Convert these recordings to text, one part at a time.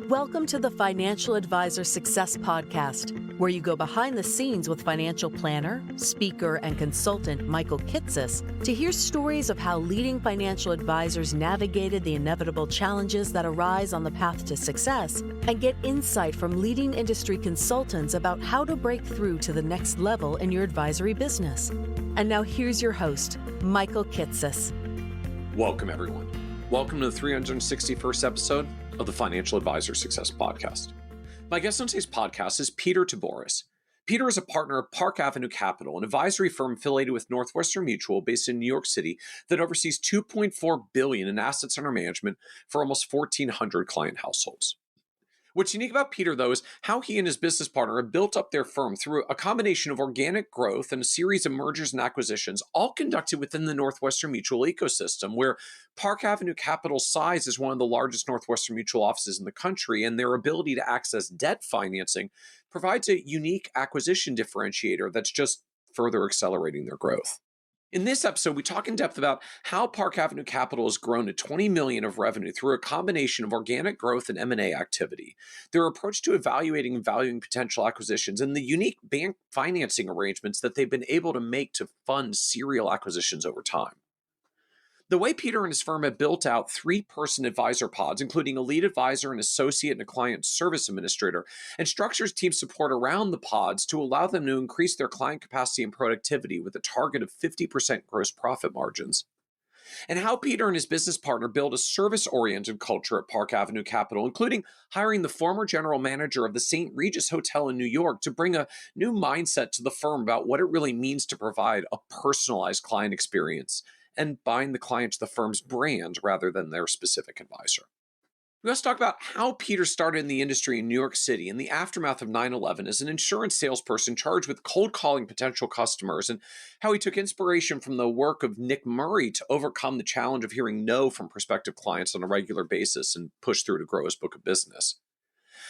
Welcome to the Financial Advisor Success Podcast, where you go behind the scenes with financial planner, speaker, and consultant Michael Kitces to hear stories of how leading financial advisors navigated the inevitable challenges that arise on the path to success, and get insight from leading industry consultants about how to break through to the next level in your advisory business. And now here's your host, Michael Kitces. Welcome, everyone. Welcome to the 361st episode of the Financial Advisor Success Podcast. My guest on today's podcast is Peter Taboris. Peter is a partner of Park Avenue Capital, an advisory firm affiliated with Northwestern Mutual based in New York City that oversees $2.4 billion in assets under management for almost 1,400 client households. What's unique about Peter, though, is how he and his business partner have built up their firm through a combination of organic growth and a series of mergers and acquisitions, all conducted within the Northwestern Mutual ecosystem, where Park Avenue Capital's size is one of the largest Northwestern Mutual offices in the country, and their ability to access debt financing provides a unique acquisition differentiator that's just further accelerating their growth. In this episode, we talk in depth about how Park Avenue Capital has grown to $20 million of revenue through a combination of organic growth and M&A activity, their approach to evaluating and valuing potential acquisitions, and the unique bank financing arrangements that they've been able to make to fund serial acquisitions over time. The way Peter and his firm have built out 3-person advisor pods, including a lead advisor, an associate, and a client service administrator, and structures team support around the pods to allow them to increase their client capacity and productivity with a target of 50% gross profit margins. And how Peter and his business partner build a service-oriented culture at Park Avenue Capital, including hiring the former general manager of the St. Regis Hotel in New York to bring a new mindset to the firm about what it really means to provide a personalized client experience and bind the client to the firm's brand rather than their specific advisor. We also talk about how Peter started in the industry in New York City in the aftermath of 9/11 as an insurance salesperson charged with cold calling potential customers, and how he took inspiration from the work of Nick Murray to overcome the challenge of hearing no from prospective clients on a regular basis and push through to grow his book of business.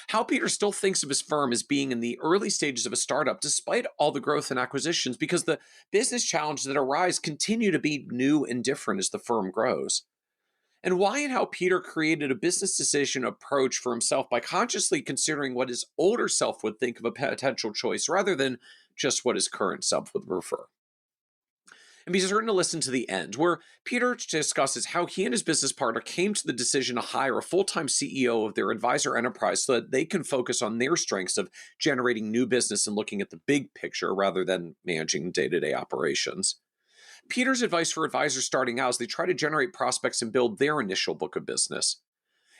How Peter still thinks of his firm as being in the early stages of a startup despite all the growth and acquisitions, because the business challenges that arise continue to be new and different as the firm grows. And why and how Peter created a business decision approach for himself by consciously considering what his older self would think of a potential choice rather than just what his current self would prefer. And be certain to listen to the end, where Peter discusses how he and his business partner came to the decision to hire a full-time CEO of their advisor enterprise so that they can focus on their strengths of generating new business and looking at the big picture rather than managing day-to-day operations. Peter's advice for advisors starting out as they try to generate prospects and build their initial book of business.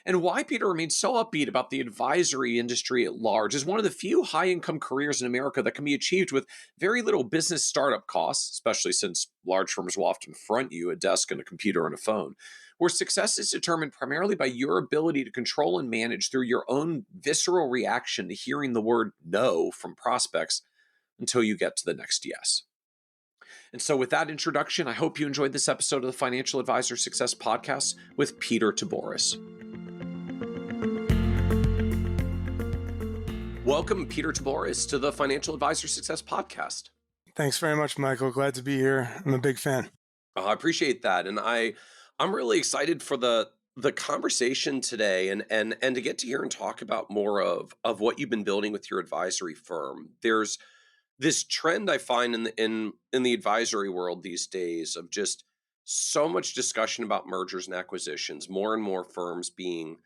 And why Peter remains so upbeat about the advisory industry at large is one of the few high-income careers in America that can be achieved with very little business startup costs, especially since large firms will often front you a desk and a computer and a phone, where success is determined primarily by your ability to control and manage through your own visceral reaction to hearing the word no from prospects until you get to the next yes. And so with that introduction, I hope you enjoyed this episode of the Financial Advisor Success Podcast with Peter Taboris. Welcome, Peter Taboris, to the Financial Advisor Success Podcast. Thanks very much, Michael. Glad to be here. I'm a big fan. I appreciate that. And I'm really excited for the conversation today and to get to hear and talk about more of what you've been building with your advisory firm. There's this trend I find in the advisory world these days of just so much discussion about mergers and acquisitions, more and more firms being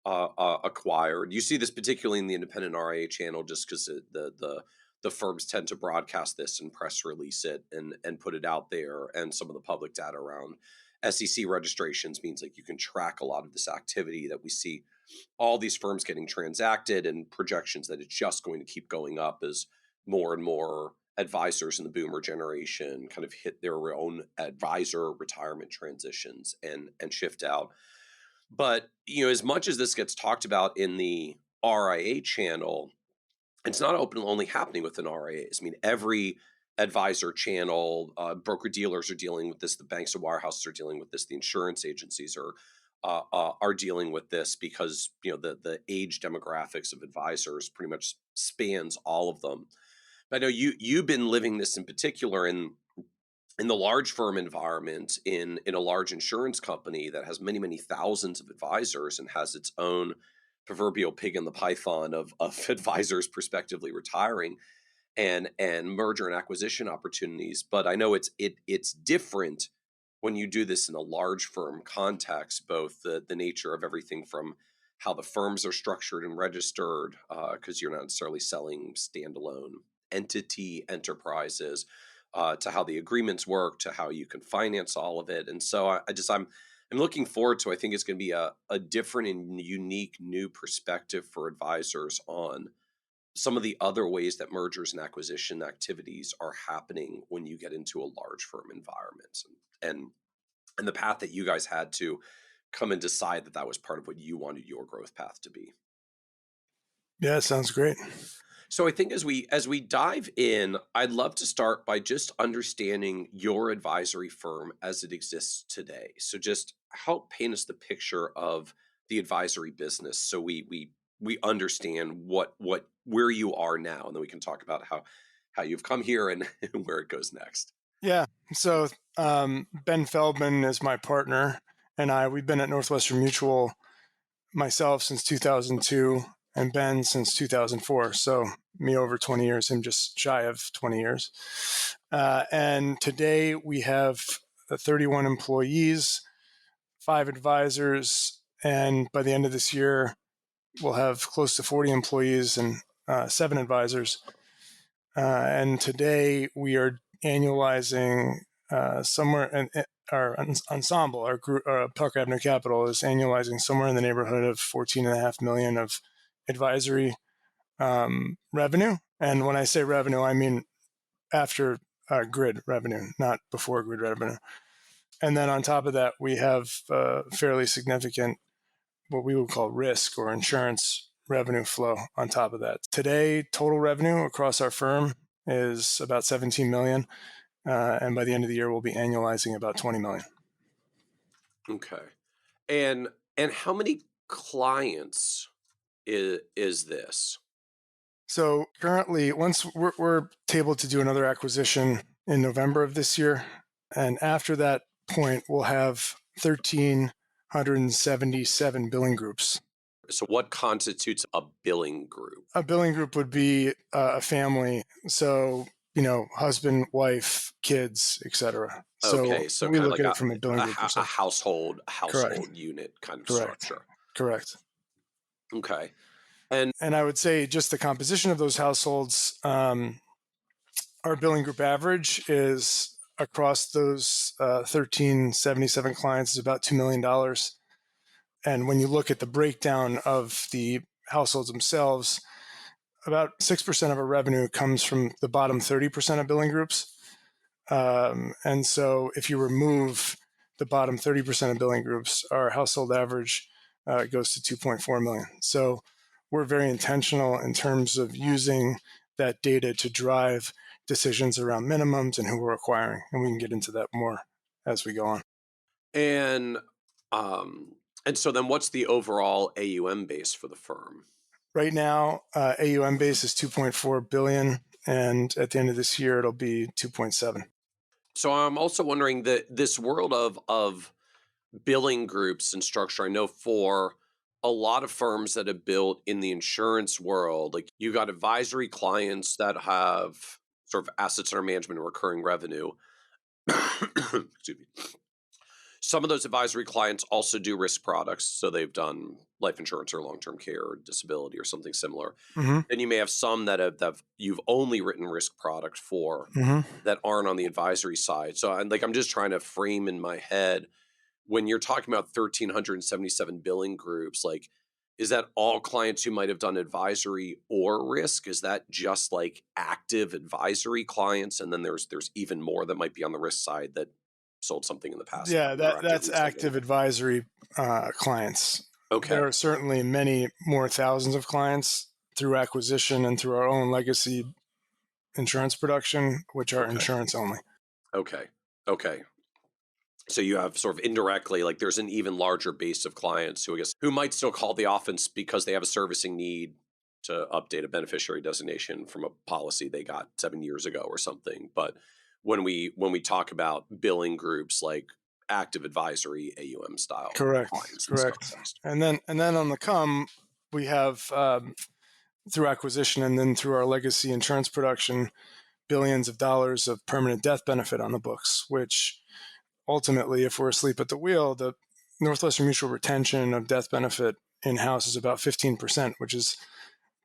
acquired. You see this particularly in the independent RIA channel, just because the firms tend to broadcast this and press release it and put it out there. And some of the public data around SEC registrations means like you can track a lot of this activity that we see all these firms getting transacted, and projections that it's just going to keep going up as more and more advisors in the boomer generation kind of hit their own advisor retirement transitions and shift out. But, as much as this gets talked about in the RIA channel, it's not only happening within RIAs. I mean, every advisor channel, broker dealers are dealing with this. The banks and wirehouses are dealing with this. The insurance agencies are dealing with this because, the age demographics of advisors pretty much spans all of them. But I know you've been living this in particular in the large firm environment in a large insurance company that has many, many thousands of advisors and has its own proverbial pig in the python of advisors prospectively retiring and merger and acquisition opportunities. But I know it's different when you do this in a large firm context, both the nature of everything from how the firms are structured and registered, because you're not necessarily selling standalone entity enterprises, to how the agreements work, to how you can finance all of it. And so I'm looking forward to, I think it's going to be a different and unique new perspective for advisors on some of the other ways that mergers and acquisition activities are happening when you get into a large firm environment, and and the path that you guys had to come and decide that that was part of what you wanted your growth path to be. Yeah, sounds great. So I think as we dive in, I'd love to start by just understanding your advisory firm as it exists today. So just help paint us the picture of the advisory business so we understand what where you are now, and then we can talk about how you've come here and where it goes next. Yeah. So Ben Feldman is my partner, and we've been at Northwestern Mutual, myself since 2002, and Ben since 2004. So me over 20 years, him just shy of 20 years. And today we have 31 employees, 5 advisors, and by the end of this year, we'll have close to 40 employees and 7 advisors. And today we are annualizing somewhere, and our ensemble, our group, Park Avenue Capital, is annualizing somewhere in the neighborhood of $14.5 million of advisory revenue. And when I say revenue, I mean after grid revenue, not before grid revenue. And then on top of that, we have fairly significant, what we would call risk or insurance revenue flow on top of that. Today, total revenue across our firm is about 17 million. And by the end of the year, we'll be annualizing about 20 million. Okay. And how many clients is this? So currently, once we're able to do another acquisition in November of this year, and after that point, we'll have 1,377 billing groups. So what constitutes a billing group? A billing group would be a family. So, husband, wife, kids, etc. Okay, so we kind of look like at it from a billing group a perspective. household Correct. unit kind of Correct. structure. Correct. Okay. And I would say just the composition of those households, our billing group average is across those 1,377 clients is about $2 million. And when you look at the breakdown of the households themselves, about 6% of our revenue comes from the bottom 30% of billing groups. And so if you remove the bottom 30% of billing groups, our household average goes to 2.4 million. So we're very intentional in terms of using that data to drive decisions around minimums and who we're acquiring. And we can get into that more as we go on. And so then what's the overall AUM base for the firm? Right now, AUM base is 2.4 billion. And at the end of this year, it'll be 2.7. So I'm also wondering that this world of billing groups and structure, I know for a lot of firms that have built in the insurance world, like you got advisory clients that have sort of assets under management and recurring revenue. Excuse me. Some of those advisory clients also do risk products. So they've done life insurance or long-term care or disability or something similar. Mm-hmm. And you may have some that you've only written risk product for that aren't on the advisory side. So I'm just trying to frame in my head, when you're talking about 1,377 billing groups, like, is that all clients who might have done advisory or risk? Is that just like active advisory clients? And then there's even more that might be on the risk side that sold something in the past. Yeah, that's active advisory clients. Okay. There are certainly many more thousands of clients through acquisition and through our own legacy insurance production, which are insurance only. Okay. So you have sort of indirectly, like there's an even larger base of clients who might still call the office because they have a servicing need to update a beneficiary designation from a policy they got 7 years ago or something. But when we talk about billing groups, like active advisory AUM style Correct. clients. And then on the come, We have, through acquisition and then through our legacy insurance production, billions of dollars of permanent death benefit on the books, which ultimately, if we're asleep at the wheel, the Northwestern Mutual retention of death benefit in-house is about 15%, which is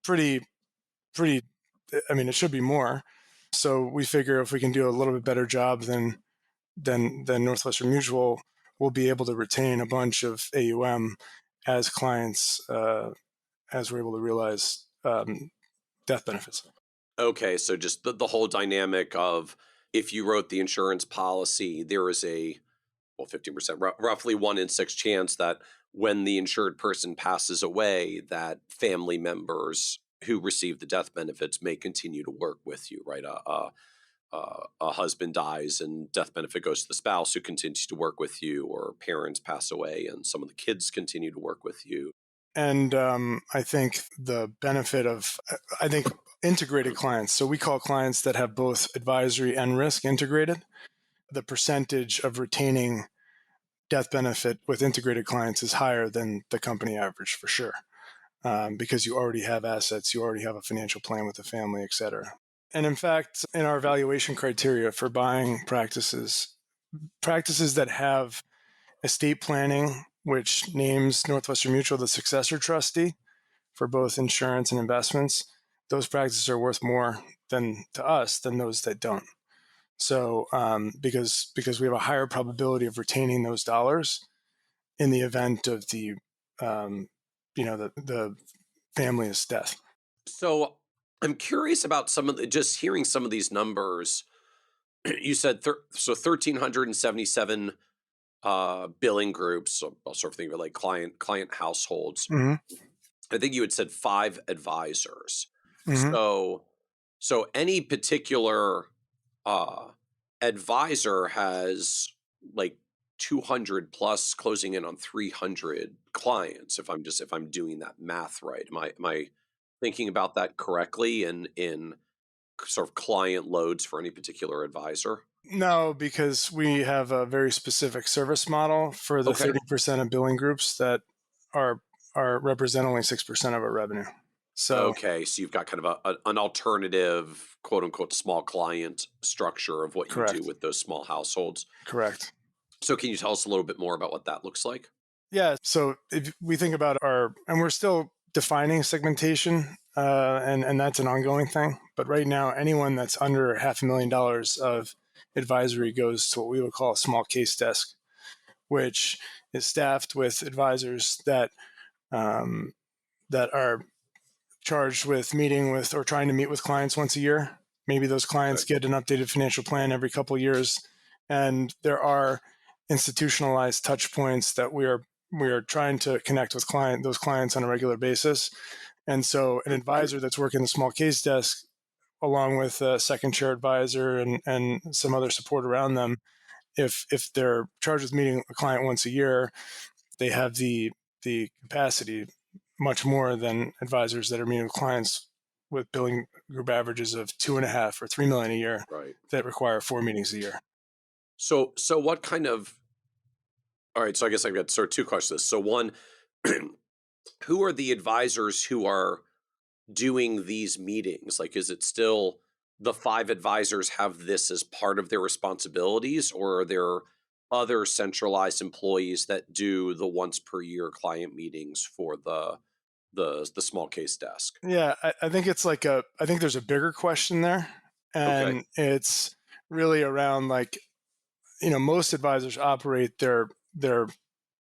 pretty, I mean, it should be more. So we figure if we can do a little bit better job than Northwestern Mutual, we'll be able to retain a bunch of AUM as clients, as we're able to realize death benefits. Okay, so just the whole dynamic of if you wrote the insurance policy, there is a 15%, roughly 1 in 6 chance that when the insured person passes away, that family members who receive the death benefits may continue to work with you, right? A husband dies and death benefit goes to the spouse who continues to work with you, or parents pass away and some of the kids continue to work with you. And I think the benefit of, integrated clients, so we call clients that have both advisory and risk integrated, the percentage of retaining death benefit with integrated clients is higher than the company average for sure, because you already have assets, you already have a financial plan with the family, et cetera. And in fact, in our valuation criteria for buying practices that have estate planning, which names Northwestern Mutual the successor trustee for both insurance and investments, those practices are worth more to us than those that don't. So because we have a higher probability of retaining those dollars in the event of the family's death. So I'm curious about just hearing some of these numbers. You said 1,377 billing groups. So I'll sort of think of like client households. Mm-hmm. I think you had said 5 advisors. Mm-hmm. So any particular advisor has like 200 plus, closing in on 300 clients. If I'm doing that math right, am I thinking about that correctly in sort of client loads for any particular advisor? No, because we have a very specific service model for the Okay. 30% of billing groups that are represent only 6% of our revenue. So Okay, so you've got kind of an alternative, quote unquote, small client structure of what you do correct. with those small households. Correct. So can you tell us a little bit more about what that looks like? Yeah. So if we think about and we're still defining segmentation, and that's an ongoing thing. But right now, anyone that's under $500,000 of advisory goes to what we would call a small case desk, which is staffed with advisors that are charged with meeting with or trying to meet with clients once a year. Maybe those clients Okay. get an updated financial plan every couple of years, and there are institutionalized touch points that we are trying to connect with those clients on a regular basis. And so an advisor that's working the small case desk, along with a second chair advisor and some other support around them, if they're charged with meeting a client once a year, they have the capacity much more than advisors that are meeting with clients with billing group averages of 2.5 or 3 million a year Right. that require 4 meetings a year. So what kind of, all right, so I guess I've got sort of 2 questions. So one, who are the advisors who are doing these meetings? Like, is it still the 5 advisors have this as part of their responsibilities, or are there other centralized employees that do the once per year client meetings for the small case desk? Yeah, I think it's I think there's a bigger question there. Okay. And it's really around most advisors operate their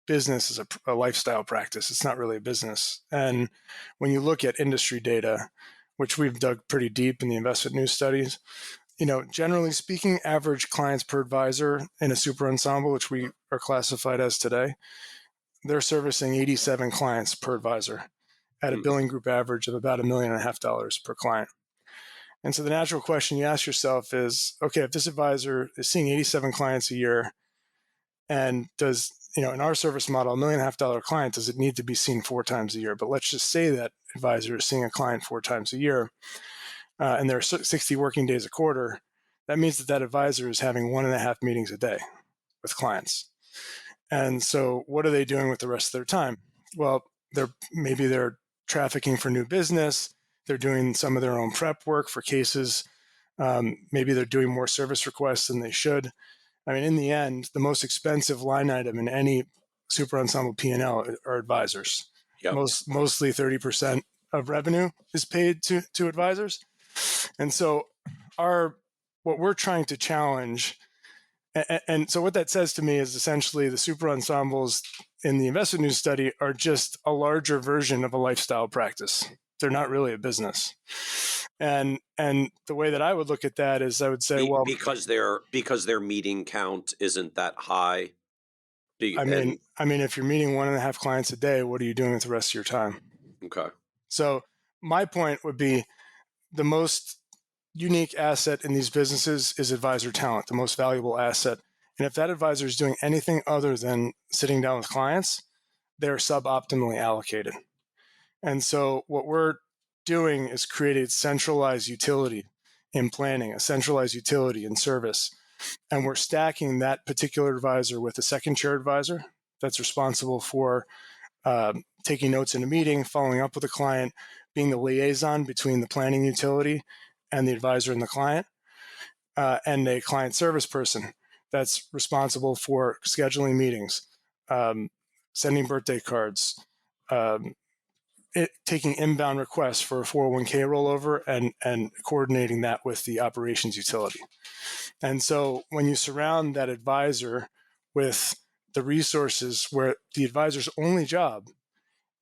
business as a lifestyle practice. It's not really a business. And when you look at industry data, which we've dug pretty deep in the investment news studies, generally speaking, average clients per advisor in a super ensemble, which we are classified as today, they're servicing 87 clients per advisor at a billing group average of about $1.5 million per client. And so the natural question you ask yourself is, okay, if this advisor is seeing 87 clients a year, and does, in our service model, $1.5 million client, does it need to be seen 4 times a year? But let's just say that advisor is seeing a client 4 times a year, and there are 60 working days a quarter. That means that advisor is having 1.5 meetings a day with clients. And so what are they doing with the rest of their time? Well, they're trafficking for new business. They're doing some of their own prep work for cases. Maybe they're doing more service requests than they should. I mean, in the end, the most expensive line item in any super ensemble P&L are advisors. Yep. Mostly 30% of revenue is paid to advisors. And so what we're trying to challenge, and so what that says to me is essentially the super ensembles in the investment news study are just a larger version of a lifestyle practice. They're not really a business. And the way that I would look at that is I would say, because their meeting count isn't that high. I mean, if you're meeting 1.5 clients a day, what are you doing with the rest of your time? Okay. So my point would be the most unique asset in these businesses is advisor talent, the most valuable asset. And if that advisor is doing anything other than sitting down with clients, they're suboptimally allocated. And so what we're doing is create a centralized utility in planning, a centralized utility in service. And we're stacking that particular advisor with a second chair advisor that's responsible for taking notes in a meeting, following up with a client, being the liaison between the planning utility and the advisor and the client, and a client service person that's responsible for scheduling meetings, sending birthday cards, taking inbound requests for a 401k rollover and coordinating that with the operations utility. And so when you surround that advisor with the resources where the advisor's only job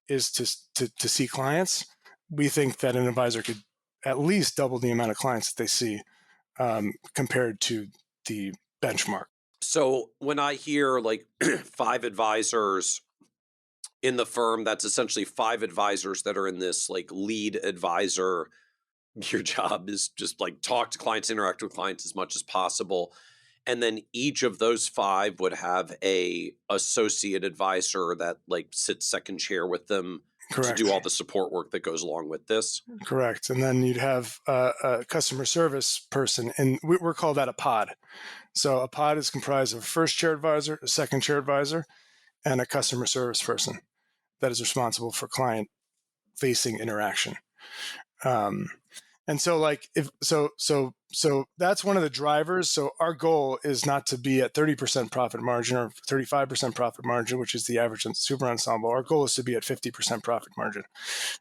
is to see clients, we think that an advisor could at least double the amount of clients that they see compared to the benchmark. So when I hear like 5 advisors in the firm, that's essentially 5 advisors that are in this like lead advisor. Your job is just like talk to clients, interact with clients as much as possible. And then each of those 5 would have a associate advisor that like sits second chair with them. Correct. To do all the support work that goes along with this. Correct. And then you'd have a customer service person, and we're called that a pod. So a pod is comprised of a first chair advisor, a second chair advisor, and a customer service person that is responsible for client facing interaction. And so like so that's one of the drivers. So our goal is not to be at 30% profit margin or 35% profit margin, which is the average in super ensemble. Our goal is to be at 50% profit margin.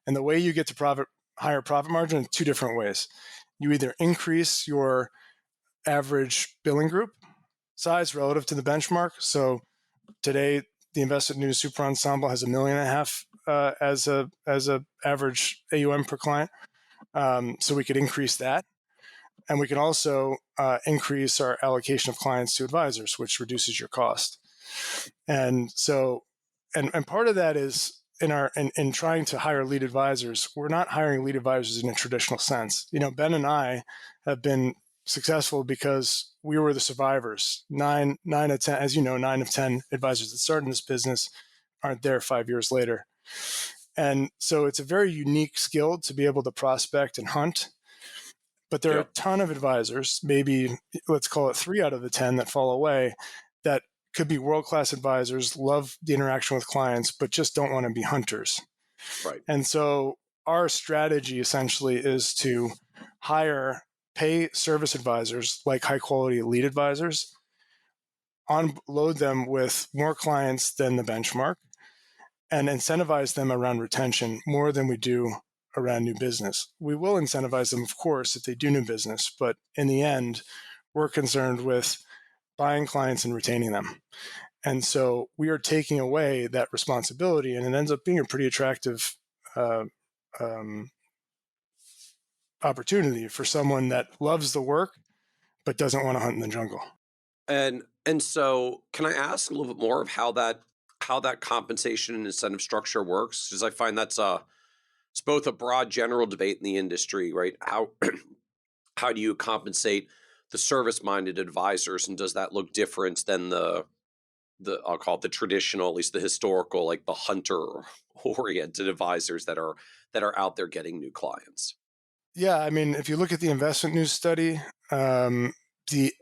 And the way you get to higher profit margin in 2 different ways. You either increase your average billing group size relative to the benchmark. So today, the Investment News Super Ensemble has $1.5 million as a average AUM per client. So we could increase that. And we can also increase our allocation of clients to advisors, which reduces your cost. And so, and part of that is in trying to hire lead advisors, we're not hiring lead advisors in a traditional sense. You know, Ben and I have been successful because we were the survivors. 9 of 10, as you know, 9 of 10 advisors that start in this business aren't there 5 years later. And so it's a very unique skill to be able to prospect and hunt. But there are a ton of advisors, maybe let's call it 3 out of the 10 that fall away, that could be world-class advisors, love the interaction with clients, but just don't want to be hunters. Right. And so our strategy essentially is to pay service advisors like high-quality lead advisors, load them with more clients than the benchmark, and incentivize them around retention more than we do around new business. We will incentivize them, of course, if they do new business, but in the end, we're concerned with buying clients and retaining them. And so we are taking away that responsibility, and it ends up being a pretty attractive opportunity for someone that loves the work but doesn't want to hunt in the jungle. And so can I ask a little bit more of how that compensation and incentive structure works? Because I find it's both a broad general debate in the industry, right? How do you compensate the service-minded advisors, and does that look different than the I'll call it the traditional, at least the historical, like the hunter-oriented advisors that are out there getting new clients? Yeah, I mean, if you look at the investment news study, the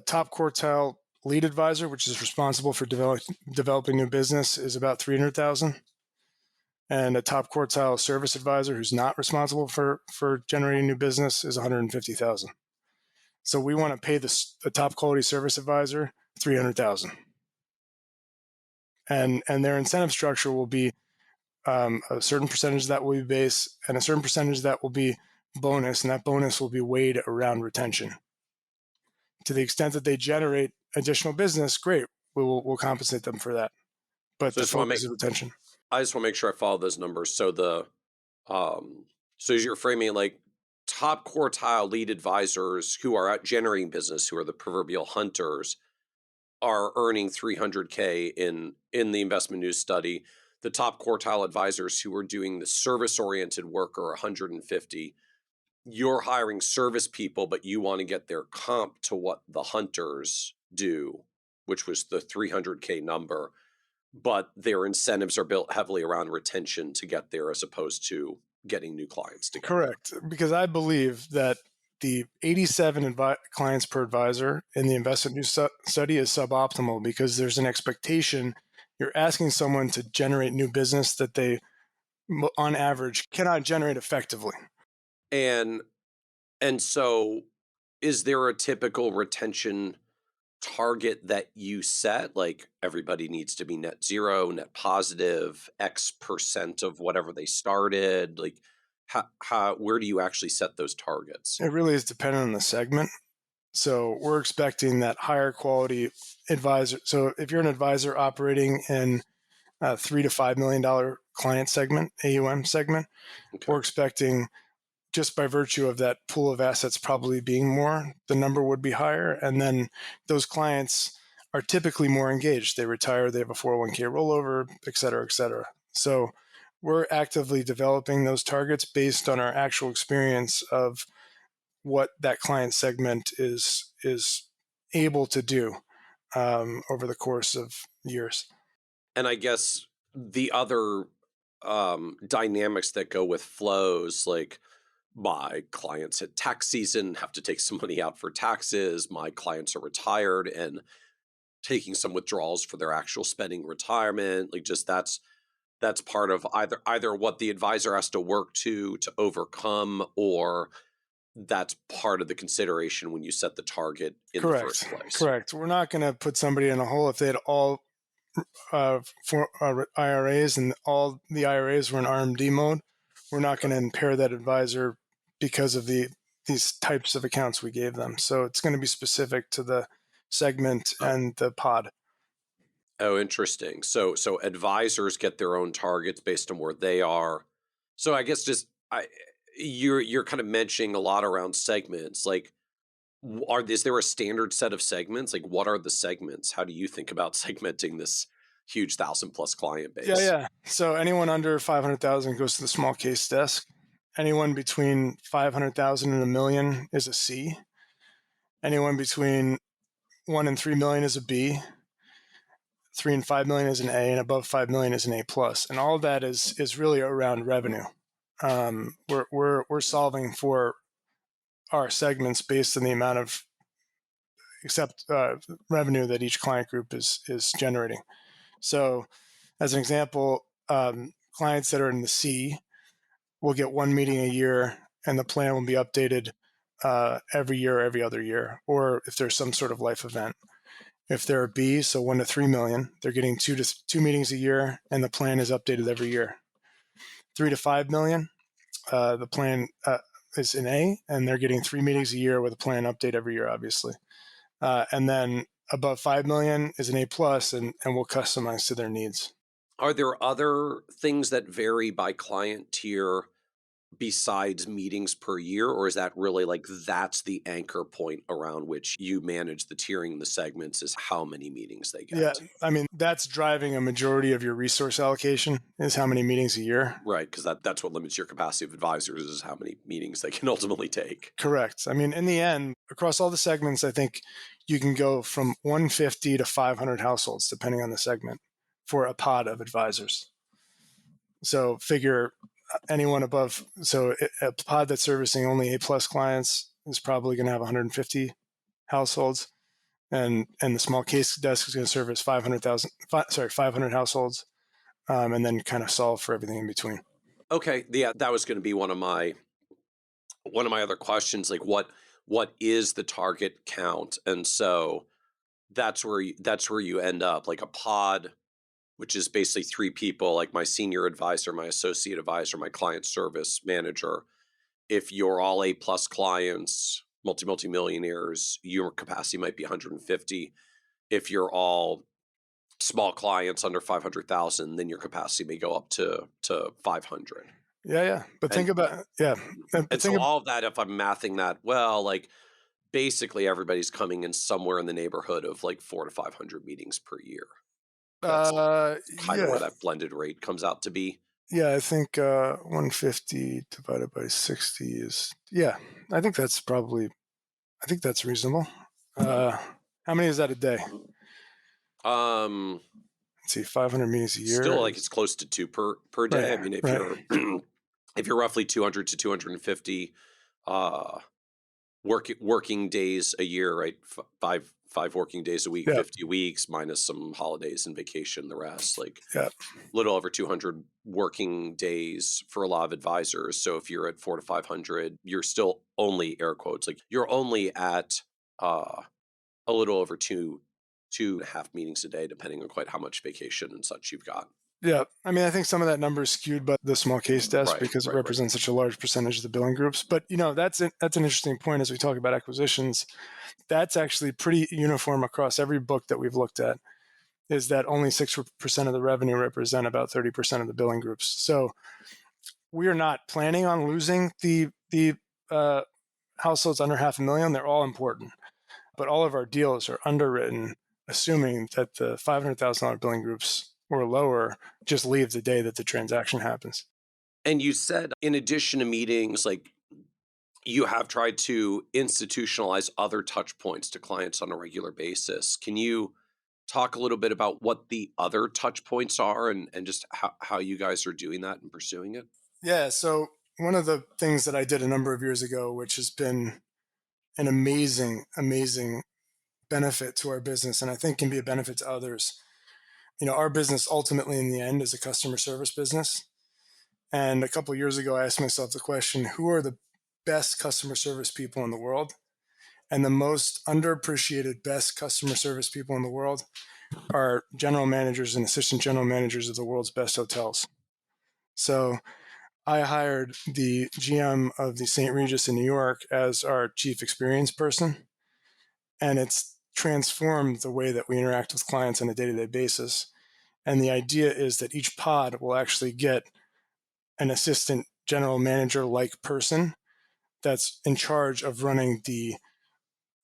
top quartile lead advisor, which is responsible for developing new business, is about $300,000, And a top quartile service advisor who's not responsible for generating new business is 150,000. So we want to pay the top quality service advisor 300,000. And their incentive structure will be a certain percentage that will be base and a certain percentage that will be bonus, and that bonus will be weighed around retention. To the extent that they generate additional business, great, we'll compensate them for that. But the focus is retention. I just want to make sure I follow those numbers. So so as you're framing, like, top quartile lead advisors who are out generating business, who are the proverbial hunters, are earning 300K in the investment news study. The top quartile advisors who are doing the service-oriented work are 150. You're hiring service people, but you want to get their comp to what the hunters do, which was the 300K number. But their incentives are built heavily around retention to get there, as opposed to getting new clients to get Correct. there. Because I believe that the 87 clients per advisor in the investment news study is suboptimal, because there's an expectation. You're asking someone to generate new business that they, on average, cannot generate effectively. And so is there a typical retention target that you set? Like, everybody needs to be net zero, net positive, X% of whatever they started? Like, where do you actually set those targets? It really is dependent on the segment. So we're expecting that higher quality advisor. So if you're an advisor operating in a $3 to $5 million client segment, AUM segment, Okay. we're expecting, just by virtue of that pool of assets probably being more, the number would be higher. And then those clients are typically more engaged. They retire, they have a 401k rollover, et cetera, et cetera. So we're actively developing those targets based on our actual experience of what that client segment is able to do over the course of years. And I guess the other dynamics that go with flows, like, my clients hit tax season, have to take some money out for taxes. My clients are retired and taking some withdrawals for their actual spending retirement. Like, just that's part of either what the advisor has to work to overcome, or that's part of the consideration when you set the target in the first place. Correct. We're not going to put somebody in a hole if they had all IRAs and all the IRAs were in RMD mode. We're not going to impair that advisor because of these types of accounts we gave them. So it's going to be specific to the segment and the pod. Oh, interesting. So advisors get their own targets based on where they are. So I guess you're kind of mentioning a lot around segments. Like, is there a standard set of segments? Like, what are the segments? How do you think about segmenting this huge 1,000+ client base? Yeah. So anyone under 500,000 goes to the small case desk. Anyone between 500,000 and $1 million is a C. Anyone between 1 and 3 million is a B. 3 and 5 million is an A, and above 5 million is an A+. And all of that is really around revenue. We're solving for our segments based on the amount of revenue that each client group is generating. So, as an example, clients that are in the C will get one meeting a year, and the plan will be updated every year, every other year, or if there's some sort of life event. If they're a B, so 1 to 3 million, they're getting two meetings a year, and the plan is updated every year. 3 to 5 million, the plan is an A, and they're getting 3 meetings a year with a plan update every year, obviously. And then above 5 million is an A+, and we'll customize to their needs. Are there other things that vary by client tier besides meetings per year, or is that really, like, that's the anchor point around which you manage the tiering, the segments, is how many meetings they get? Yeah, I mean, that's driving a majority of your resource allocation, is how many meetings a year. Right, because that's what limits your capacity of advisors, is how many meetings they can ultimately take. Correct. I mean, in the end, across all the segments, I think you can go from 150 to 500 households, depending on the segment, for a pod of advisors. So figure anyone above, so a pod that's servicing only A+ clients is probably going to have 150 households, and the small case desk is going to service 500 households. and then kind of solve for everything in between. Okay. Yeah, that was going to be one of my other questions, like what is the target count? And so that's where you end up, like a pod, which is basically three people, like my senior advisor, my associate advisor, my client service manager. If you're all A plus clients, multi-millionaires, your capacity might be 150. If you're all small clients under 500,000, then your capacity may go up to 500. Yeah. But And think about, yeah. But and so think all of that, if I'm mathing that well, like basically everybody's coming in somewhere in the neighborhood of like 400 to 500 meetings per year. That's kind of yeah. where that blended rate comes out to be. Yeah, I think 150 divided by 60 is, yeah, I think that's reasonable. How many is that a day? Um, Let's see, 500 meetings a Still, year like it's is, close to two per day. I right, mean, if right. you're if you're roughly 200 to 250 uh working days a year, right? Five working days a week, Yeah, 50 weeks minus some holidays and vacation, the rest, like yeah, a little over 200 working days for a lot of advisors. So if you're at 400 to 500, you're still only, air quotes, like you're only at a little over two and a half meetings a day, depending on quite how much vacation and such you've got. yeah. I mean, I think some of that number is skewed by the small case desk Right, because it right, right. represents such a large percentage of the billing groups. But that's an interesting point as we talk about acquisitions. That's actually pretty uniform across every book that we've looked at. Is that only 6% of the revenue represent about 30% of the billing groups? So we are not planning on losing the uh, households under 500,000. They're all important, but all of our deals are underwritten assuming that the $500,000 billing groups or lower just leave the day that the transaction happens. And you said, in addition to meetings, like you have tried to institutionalize other touch points to clients on a regular basis. Can you talk a little bit about what the other touch points are and just how you guys are doing that and pursuing it? Yeah. So one of the things that I did a number of years ago, which has been an amazing benefit to our business, and I think can be a benefit to others. Our business ultimately in the end is a customer service business. And a couple of years ago, I asked myself the question, who are the best customer service people in the world? And the most underappreciated best customer service people in the world are general managers and assistant general managers of the world's best hotels. So I hired the GM of the St. Regis in New York as our chief experience person. And it's transformed the way that we interact with clients on a day-to-day basis. And the idea is that each pod will actually get an assistant general manager like person that's in charge of running the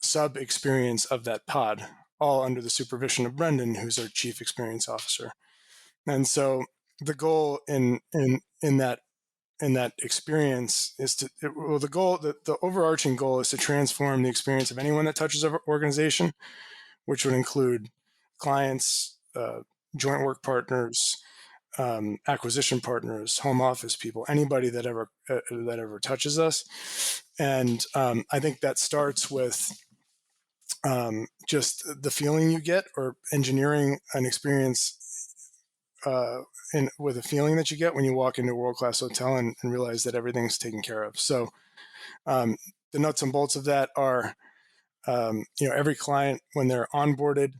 sub experience of that pod, all under the supervision of Brendan, who's our chief experience officer. And so the goal in that experience is the overarching goal is to transform the experience of anyone that touches our organization, which would include clients, joint work partners, acquisition partners, home office people, anybody that ever touches us. And I think that starts with just the feeling you get, or engineering an experience with a feeling that you get when you walk into a world-class hotel and realize that everything's taken care of. So the nuts and bolts of that are, every client when they're onboarded,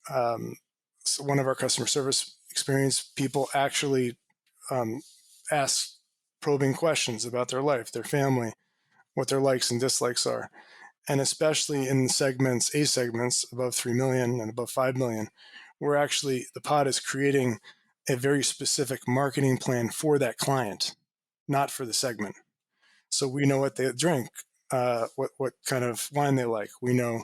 so one of our customer service experience people actually ask probing questions about their life, their family, what their likes and dislikes are. And especially in segments, A segments above 3 million and above 5 million, the pod is creating a very specific marketing plan for that client, not for the segment. So we know what they drink, what kind of wine they like. We know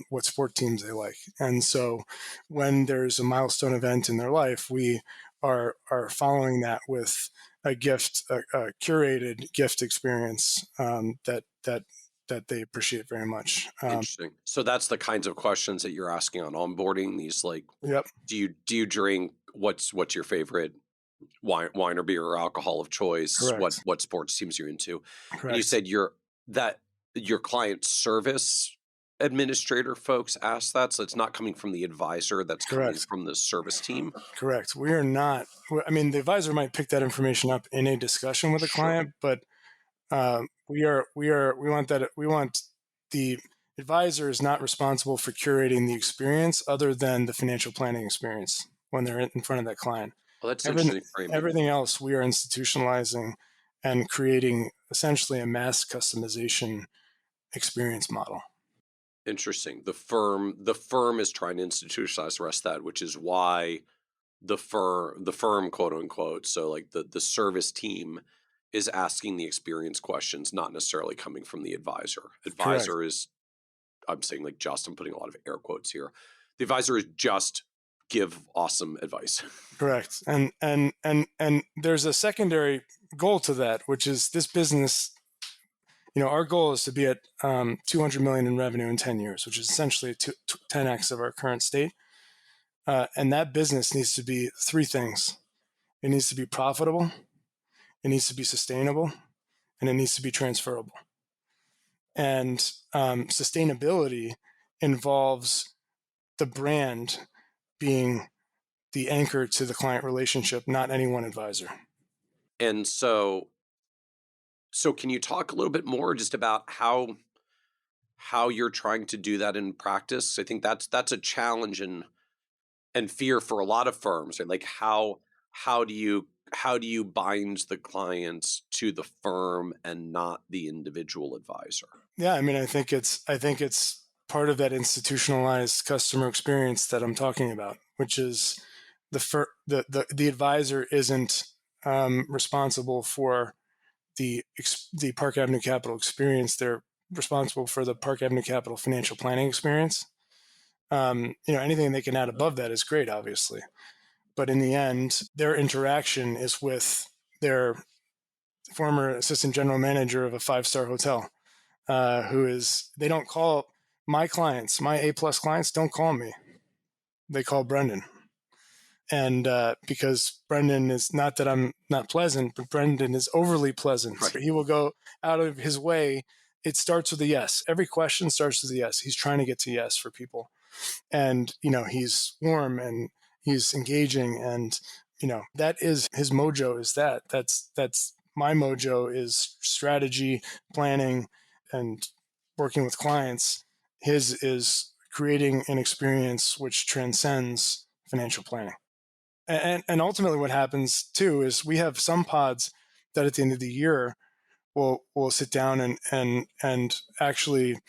what sport teams they like. And so when there's a milestone event in their life, we are following that with a gift, a curated gift experience that they appreciate very much. Interesting. So that's the kinds of questions that you're asking on onboarding. These, like, Yep, do you drink? What's your favorite wine or beer or alcohol of choice? correct, What sports teams you're into? And you correct. said your client service administrator folks ask that? So it's not coming from the advisor, that's coming Correct. from the service team? Correct. We are not. I mean, the advisor might pick that information up in a discussion with the Sure. client, but we want that. We want the advisor is not responsible for curating the experience, other than the financial planning experience when they're in front of that client. Well, that's Everything, interesting framing. everything else, we are institutionalizing and creating essentially a mass customization experience model. Interesting. The firm is trying to institutionalize the rest of that, which is why the firm, quote unquote, so like the service team is asking the experience questions, not necessarily coming from the advisor. Correct. Advisor is, I'm saying like just, I'm putting a lot of air quotes here. The advisor is just give awesome advice. Correct. And there's a secondary goal to that, which is this business. Our goal is to be at 200 million in revenue in 10 years, which is essentially 10x of our current state. And that business needs to be three things. It needs to be profitable, it needs to be sustainable, and it needs to be transferable. And sustainability involves the brand being the anchor to the client relationship, not any one advisor. And so can you talk a little bit more just about how you're trying to do that in practice? I think that's a challenge and fear for a lot of firms, right? Like how do you bind the clients to the firm and not the individual advisor? Yeah, I mean, I think it's part of that institutionalized customer experience that I'm talking about, which is the advisor isn't responsible for the Park Avenue Capital experience. They're responsible for the Park Avenue Capital financial planning experience. Anything they can add above that is great, obviously. But in the end, their interaction is with their former assistant general manager of a 5-star hotel, they don't call my clients, my A+ clients, don't call me. They call Brendan. And because Brendan is, not that I'm not pleasant, but Brendan is overly pleasant. Right. He will go out of his way. It starts with a yes. Every question starts with a yes. He's trying to get to yes for people. And, he's warm and he's engaging. And, that is his mojo, is that's my mojo, is strategy, planning, and working with clients. His is creating an experience which transcends financial planning. And ultimately what happens too is we have some pods that at the end of the year will sit down and actually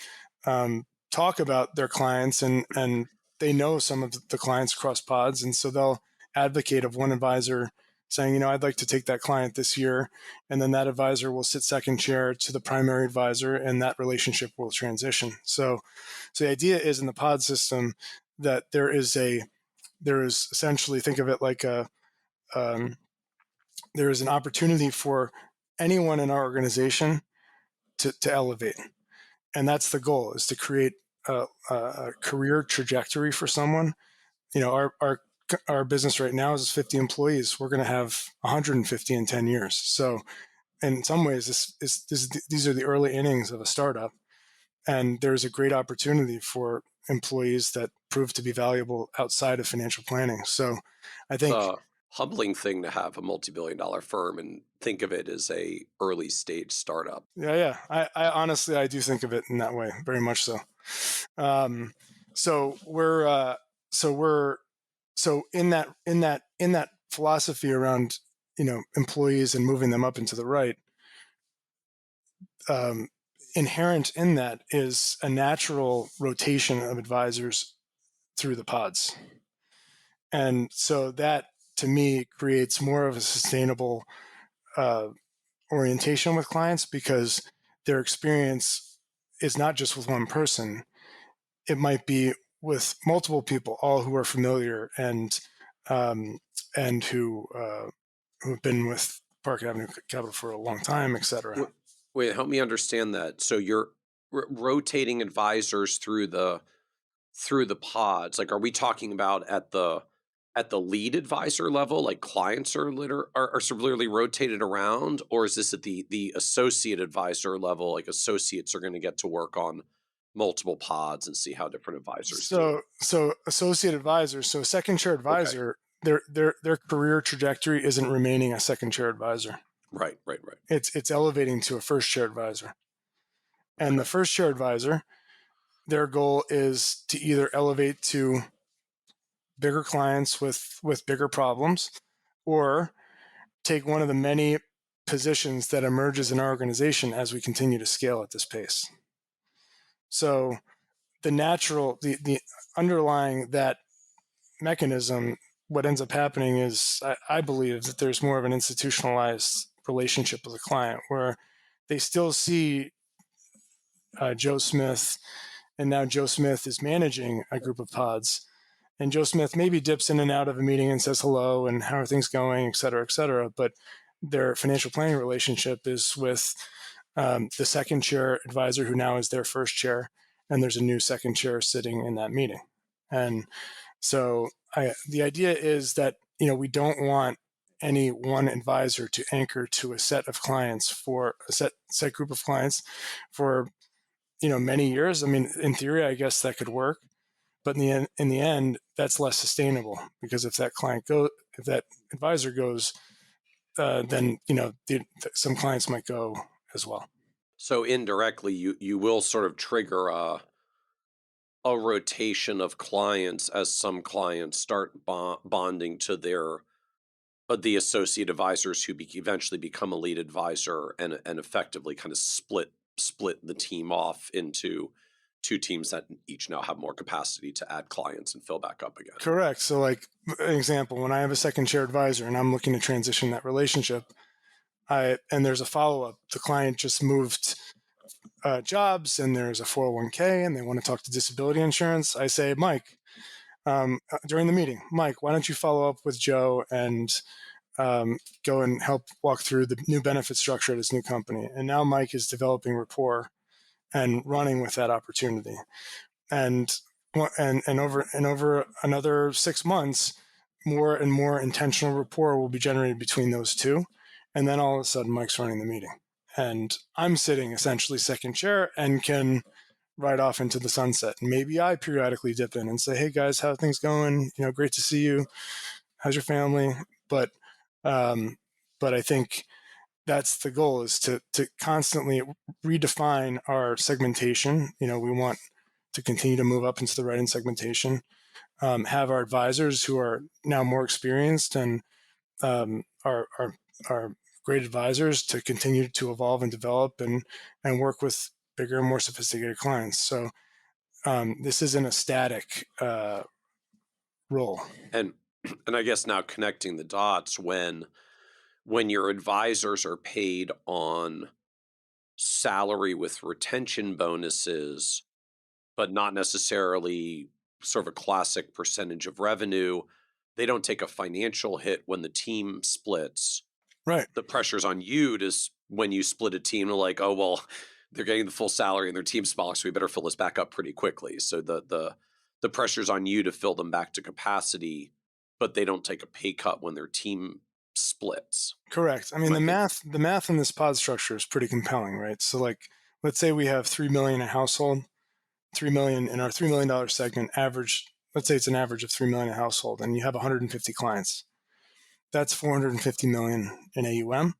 talk about their clients, and they know some of the clients across pods, and so they'll advocate of one advisor saying, I'd like to take that client this year, and then that advisor will sit second chair to the primary advisor, and that relationship will transition. So the idea is, in the pod system, that there is essentially, think of it like there is an opportunity for anyone in our organization to elevate. And that's the goal, is to create a career trajectory for someone. Our business right now is 50 employees. We're going to have 150 in 10 years. So in some ways, these are the early innings of a startup. And there's a great opportunity for employees that prove to be valuable outside of financial planning. So I think It's a humbling thing to have a multi-billion-dollar firm and think of it as a early stage startup. Yeah. I honestly, I do think of it in that way, very much so. So in that philosophy around, employees and moving them up into the right, inherent in that is a natural rotation of advisors through the pods. And so that, to me, creates more of a sustainable orientation with clients, because their experience is not just with one person. It might be with multiple people, all who are familiar and who have been with Park Avenue Capital for a long time, et cetera. Wait, help me understand that. So you're rotating advisors through the pods. Like, are we talking about at the lead advisor level, like clients are severely rotated around, or is this at the associate advisor level, like associates are going to get to work on multiple pods and see how different advisors do. So associate advisors, so second chair advisor, their career trajectory isn't remaining a second chair advisor. Right. It's elevating to a first chair advisor. And the first chair advisor, their goal is to either elevate to bigger clients with bigger problems, or take one of the many positions that emerges in our organization as we continue to scale at this pace. So the underlying that mechanism, what ends up happening is I believe that there's more of an institutionalized relationship with a client where they still see Joe Smith, and now Joe Smith is managing a group of pods. And Joe Smith maybe dips in and out of a meeting and says hello and how are things going, et cetera, et cetera. But their financial planning relationship is with the second chair advisor, who now is their first chair, and there's a new second chair sitting in that meeting. And so the idea is that we don't want any one advisor to anchor to a set of clients, for a set group of clients for many years. I mean, in theory, I guess that could work. But in the end, that's less sustainable, because if that advisor goes, then some clients might go as well. So indirectly, you will sort of trigger a rotation of clients as some clients start bonding to the associate advisors who eventually become a lead advisor, and effectively kind of split the team off into two teams that each now have more capacity to add clients and fill back up again. Correct. So like an example, when I have a second chair advisor and I'm looking to transition that relationship, and there's a follow-up, the client just moved jobs and there's a 401k and they want to talk to disability insurance, I say, Mike, during the meeting, Mike, why don't you follow up with Joe and go and help walk through the new benefit structure at his new company. And now Mike is developing rapport and running with that opportunity. And over another 6 months, more and more intentional rapport will be generated between those two. And then all of a sudden, Mike's running the meeting. And I'm sitting essentially second chair and can ride off into the sunset. And maybe I periodically dip in and say, hey guys, how are things going? Great to see you. How's your family? But I think that's the goal, is to constantly redefine our segmentation. We want to continue to move up into the write-in segmentation, have our advisors who are now more experienced and are great advisors to continue to evolve and develop and work with bigger and more sophisticated clients. So this isn't a static role. And I guess now connecting the dots, when your advisors are paid on salary with retention bonuses, but not necessarily sort of a classic percentage of revenue, they don't take a financial hit when the team splits. Right. The pressure's on you when you split a team, like, oh, well, they're getting the full salary and their team's smaller, so we better fill this back up pretty quickly. So the pressure's on you to fill them back to capacity, but they don't take a pay cut when their team splits. Correct. I mean, the math in this pod structure is pretty compelling, right? So like, let's say we have $3 million a household, $3 million in our $3 million segment average. Let's say it's an average of $3 million a household, and you have 150 clients. That's 450 million in AUM.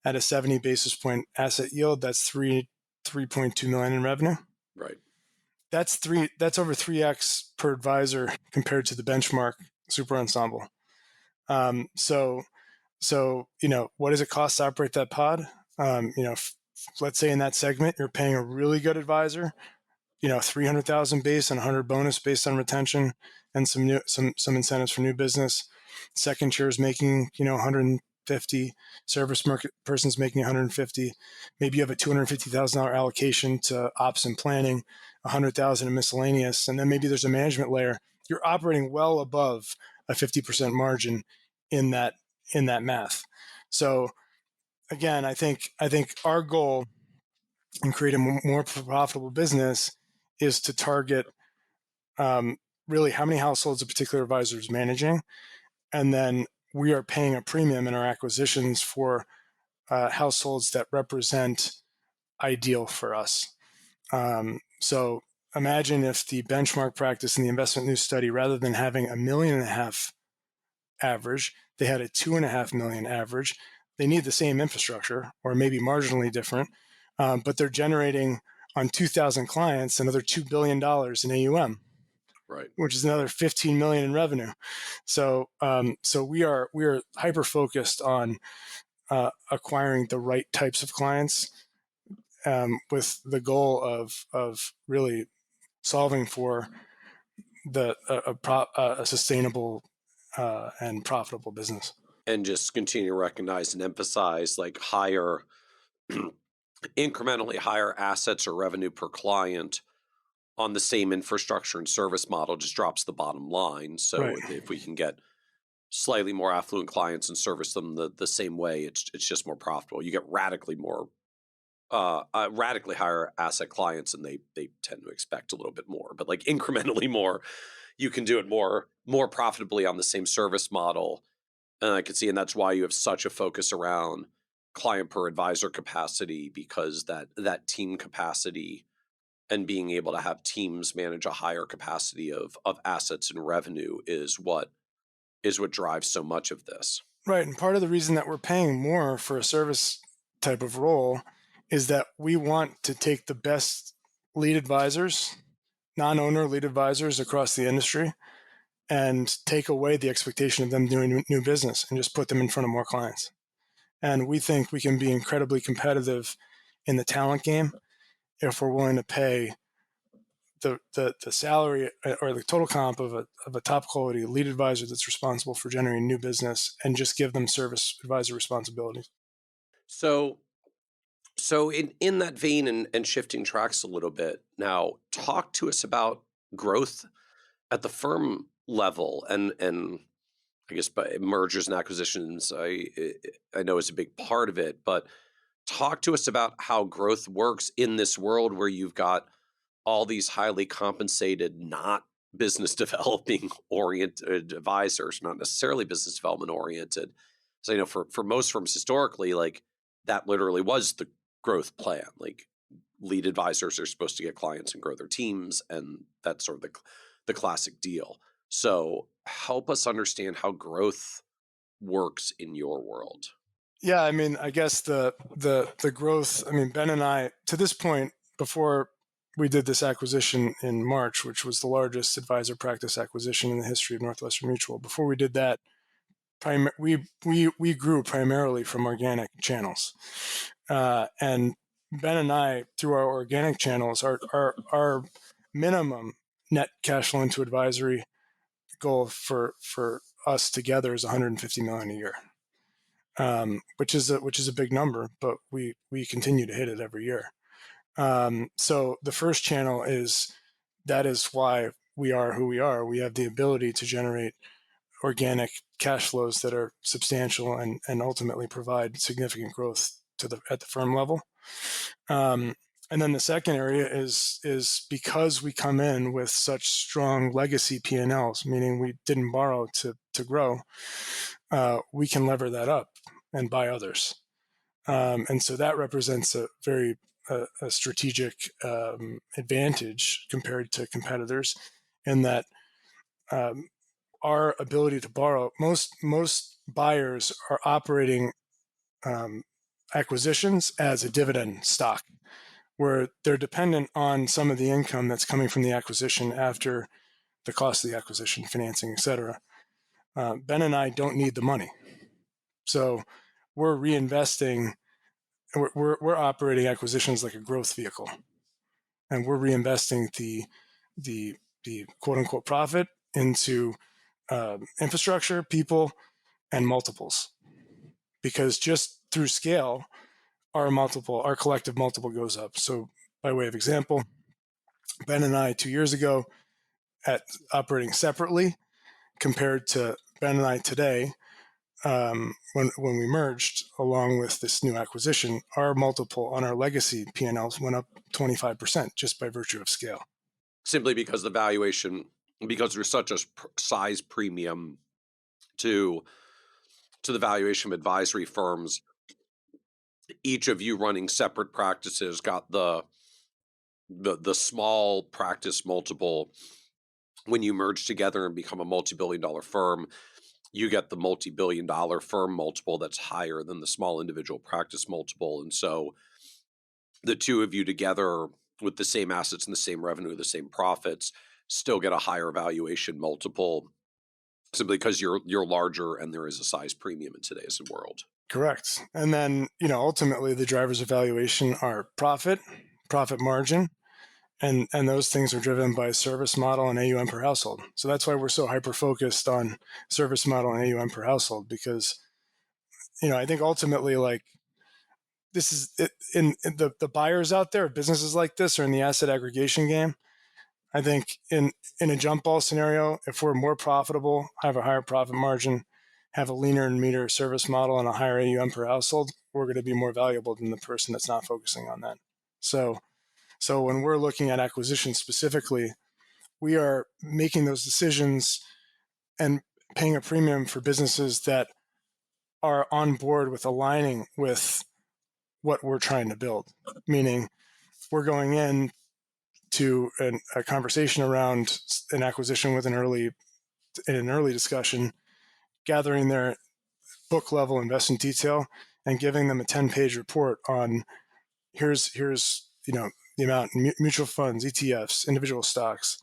At a 70 basis point asset yield, that's 3.2 million in revenue. Right. That's over 3x per advisor compared to the benchmark super ensemble. So what does it cost to operate that pod? Let's say in that segment, you're paying a really good advisor, 300,000 base and 100 bonus based on retention and some incentives for new business. Second chair is making, 150, service market person's making 150. Maybe you have a $250,000 allocation to ops and planning, 100,000 in miscellaneous, and then maybe there's a management layer. You're operating well above a 50% margin in that math. So again, I think our goal in creating a more profitable business is to target really how many households a particular advisor is managing, and then we are paying a premium in our acquisitions for households that represent ideal for us. So imagine if the benchmark practice in the investment news study, rather than having 1.5 million average, they had a 2.5 million average. They need the same infrastructure, or maybe marginally different, but they're generating on 2,000 clients another $2 billion in AUM, Right. which is another 15 million in revenue. So we are hyper focused on acquiring the right types of clients, with the goal of really solving for a sustainable and profitable business. And just continue to recognize and emphasize like higher, incrementally higher assets or revenue per client on the same infrastructure and service model just drops the bottom line. So Right. if we can get slightly more affluent clients and service them the same way, it's just more profitable. You get radically higher asset clients, and they tend to expect a little bit more, but like incrementally more, you can do it more profitably on the same service model. And I can see, and that's why you have such a focus around client per advisor capacity, because that team capacity and being able to have teams manage a higher capacity of assets and revenue is what drives so much of this. Right. And part of the reason that we're paying more for a service type of role is that we want to take the best lead advisors, non-owner lead advisors across the industry, and take away the expectation of them doing new business and just put them in front of more clients. And we think we can be incredibly competitive in the talent game if we're willing to pay the salary or the total comp of a top quality lead advisor that's responsible for generating new business, and just give them service advisor responsibilities. So in that vein, and shifting tracks a little bit now, talk to us about growth at the firm level, and I guess by mergers and acquisitions, I know is a big part of it, but talk to us about how growth works in this world where you've got all these highly compensated, not business developing oriented advisors, not necessarily business development oriented. So, for most firms historically, like that literally was the growth plan. Like lead advisors are supposed to get clients and grow their teams, and that's sort of the classic deal. So help us understand how growth works in your world. Yeah, I mean, I guess the growth. I mean, Ben and I, to this point, before we did this acquisition in March, which was the largest advisor practice acquisition in the history of Northwestern Mutual. Before we did that, we grew primarily from organic channels, and Ben and I, through our organic channels, our minimum net cash flow into advisory goal for us together is 150 million a year. Which is a big number, but we continue to hit it every year. So the first channel is why we are who we are. We have the ability to generate organic cash flows that are substantial and ultimately provide significant growth at the firm level. And then the second area is because we come in with such strong legacy P&Ls, meaning we didn't borrow to grow, we can lever that up and buy others. And so that represents a very strategic advantage compared to competitors, in that our ability to borrow, most buyers are operating acquisitions as a dividend stock, where they're dependent on some of the income that's coming from the acquisition after the cost of the acquisition, financing, et cetera. Ben and I don't need the money. So we're reinvesting, we're operating acquisitions like a growth vehicle. And we're reinvesting the quote unquote profit into infrastructure, people, and multiples. Because just through scale, our collective multiple goes up. So by way of example, Ben and I 2 years ago, at operating separately, compared to Ben and I today, when we merged along with this new acquisition, our multiple on our legacy P&Ls went up 25% just by virtue of scale. Simply because the valuation, because there's such a size premium to the valuation of advisory firms, each of you running separate practices got the the small practice multiple, when you merge together and become a multi-billion dollar firm, you get the multi-billion dollar firm multiple that's higher than the small individual practice multiple. And so the two of you together with the same assets and the same revenue, the same profits, still get a higher valuation multiple simply because you're larger and there is a size premium in today's world. Correct. And then, ultimately the drivers of valuation are profit margin, and those things are driven by service model and AUM per household. So that's why we're so hyper focused on service model and AUM per household, because I think ultimately, like, this is it, in the buyers out there, businesses like this are in the asset aggregation game. I think in a jump ball scenario, if we're more profitable, have a higher profit margin, have a leaner and meaner service model, and a higher AUM per household, we're going to be more valuable than the person that's not focusing on that. So when we're looking at acquisition specifically, we are making those decisions and paying a premium for businesses that are on board with aligning with what we're trying to build. Meaning, we're going in to a conversation around an acquisition with in an early discussion, gathering their book level investment detail and giving them a 10-page report on here's the amount in mutual funds, ETFs, individual stocks,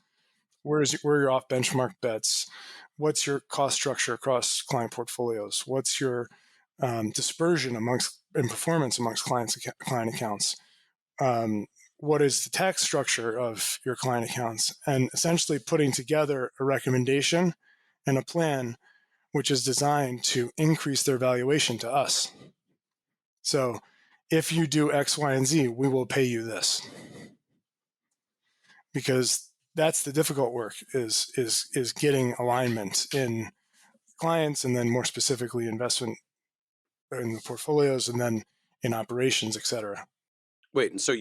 where are your off benchmark bets, what's your cost structure across client portfolios, what's your dispersion in performance amongst client accounts, what is the tax structure of your client accounts, and essentially putting together a recommendation and a plan which is designed to increase their valuation to us. So if you do X, Y, and Z, we will pay you this. Because that's the difficult work, is getting alignment in clients, and then more specifically investment in the portfolios, and then in operations, et cetera. Wait, and so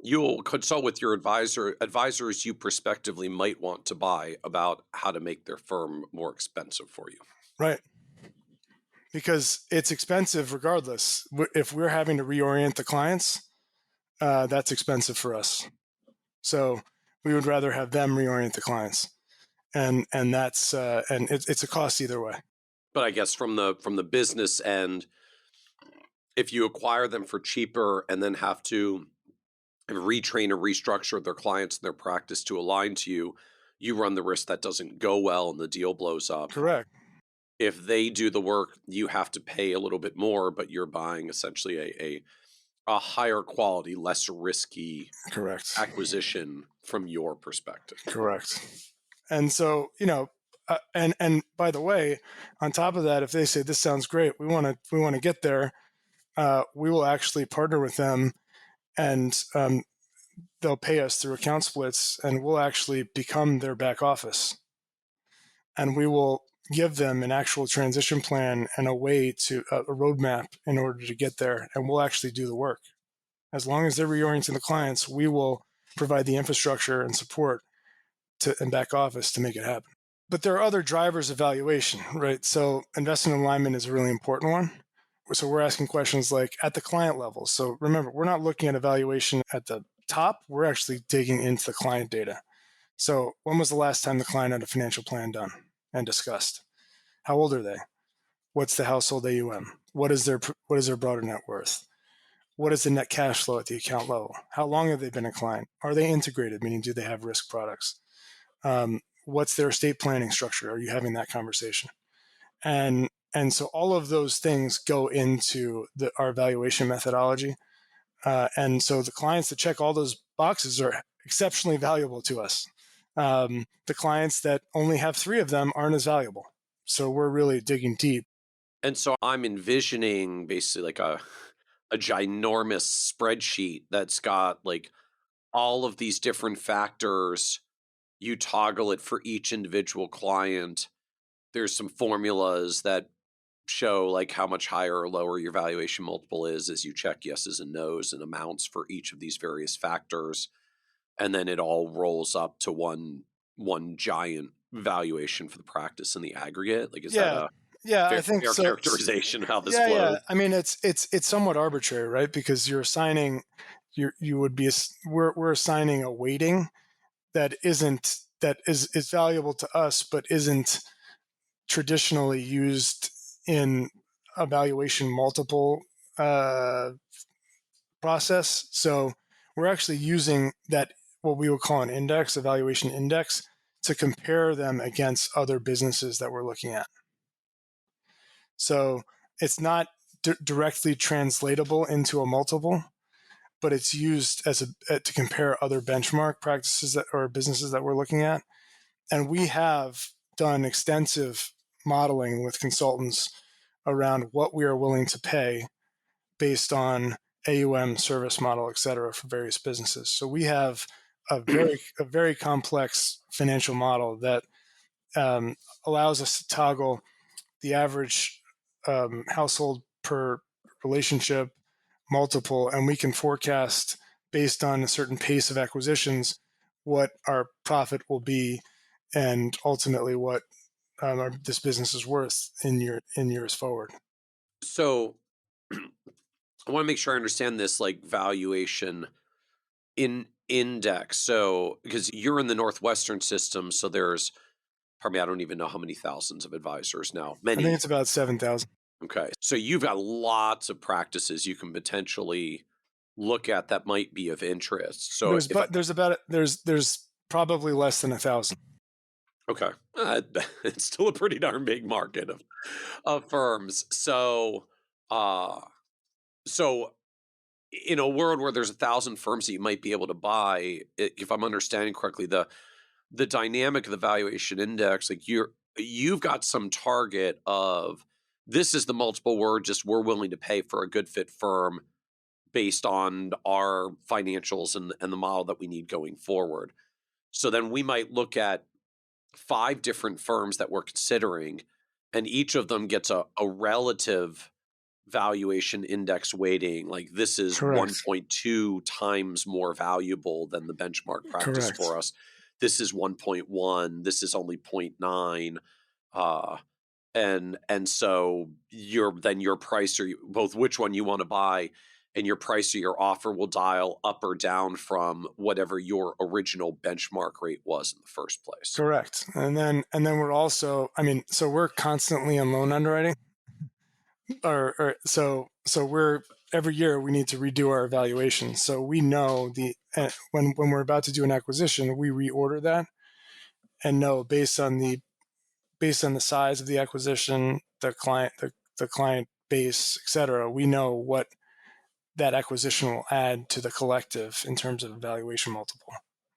you'll consult with your advisors you prospectively might want to buy about how to make their firm more expensive for you. Right. Because it's expensive regardless. If we're having to reorient the clients, that's expensive for us. So we would rather have them reorient the clients, and that's and it's a cost either way. But I guess from the business end, if you acquire them for cheaper and then have to retrain or restructure their clients and their practice to align to you, you run the risk that doesn't go well and the deal blows up. Correct. If they do the work, you have to pay a little bit more, but you're buying essentially a higher quality, less risky Correct acquisition from your perspective. Correct. And so, and by the way, on top of that, if they say this sounds great, we want to get there, we will actually partner with them, and they'll pay us through account splits, and we'll actually become their back office, and we will give them an actual transition plan and a way to a roadmap in order to get there, and we'll actually do the work. As long as they're reorienting the clients, we will provide the infrastructure and support and back office to make it happen. But there are other drivers of valuation, right? So investment alignment is a really important one. So we're asking questions like at the client level. So remember, we're not looking at evaluation at the top. We're actually digging into the client data. So when was the last time the client had a financial plan done and discussed? How old are they? What's the household AUM? What is their broader net worth? What is the net cash flow at the account level? How long have they been a client? Are they integrated, meaning do they have risk products? What's their estate planning structure? Are you having that conversation? And so all of those things go into our valuation methodology. And so the clients that check all those boxes are exceptionally valuable to us. The clients that only have 3 of them aren't as valuable. So we're really digging deep. And so I'm envisioning basically like a ginormous spreadsheet that's got like all of these different factors. You toggle it for each individual client. There's some formulas that show like how much higher or lower your valuation multiple is as you check yeses and nos and amounts for each of these various factors. And then it all rolls up to one giant valuation for the practice in the aggregate. Like, is that a I think fair so. characterization of how this Yeah. flows? I mean, it's somewhat arbitrary, right? Because you're assigning you would be we're assigning a weighting that is valuable to us, but isn't traditionally used in a valuation multiple process. So we're actually using that, what we would call an index, a valuation index, to compare them against other businesses that we're looking at. So it's not directly translatable into a multiple, but it's used as to compare other benchmark practices or businesses that we're looking at. And we have done extensive modeling with consultants around what we are willing to pay based on AUM, service model, et cetera, for various businesses. So we have a very complex financial model that allows us to toggle the average household per relationship multiple, and we can forecast based on a certain pace of acquisitions what our profit will be, and ultimately what this business is worth in years forward. So I want to make sure I understand this like valuation in index. So because you're in the Northwestern system, so there's probably, I don't even know how many thousands of advisors now. I think Many. it's about 7,000. Okay. So you've got lots of practices you can potentially look at that might be of interest. So There's probably less than 1,000. okay, it's still a pretty darn big market of firms. So so in a world where there's 1,000 firms that you might be able to buy, if I'm understanding correctly, the dynamic of the valuation index, like you've got some target of this is the multiple we're willing to pay for a good fit firm based on our financials and the model that we need going forward. So then we might look at 5 different firms that we're considering, and each of them gets a relative valuation index weighting. Like this is Correct. 1.2 times more valuable than the benchmark practice Correct. for us. This is 1.1. This is only 0.9. And so your price, or both which one you want to buy, and your price or your offer will dial up or down from whatever your original benchmark rate was in the first place. Correct. And then we're also, so we're constantly in loan underwriting, so we're every year we need to redo our evaluation. So we know when we're about to do an acquisition, we reorder that and know based on the size of the acquisition, the client base, et cetera, we know what that acquisition will add to the collective in terms of valuation multiple.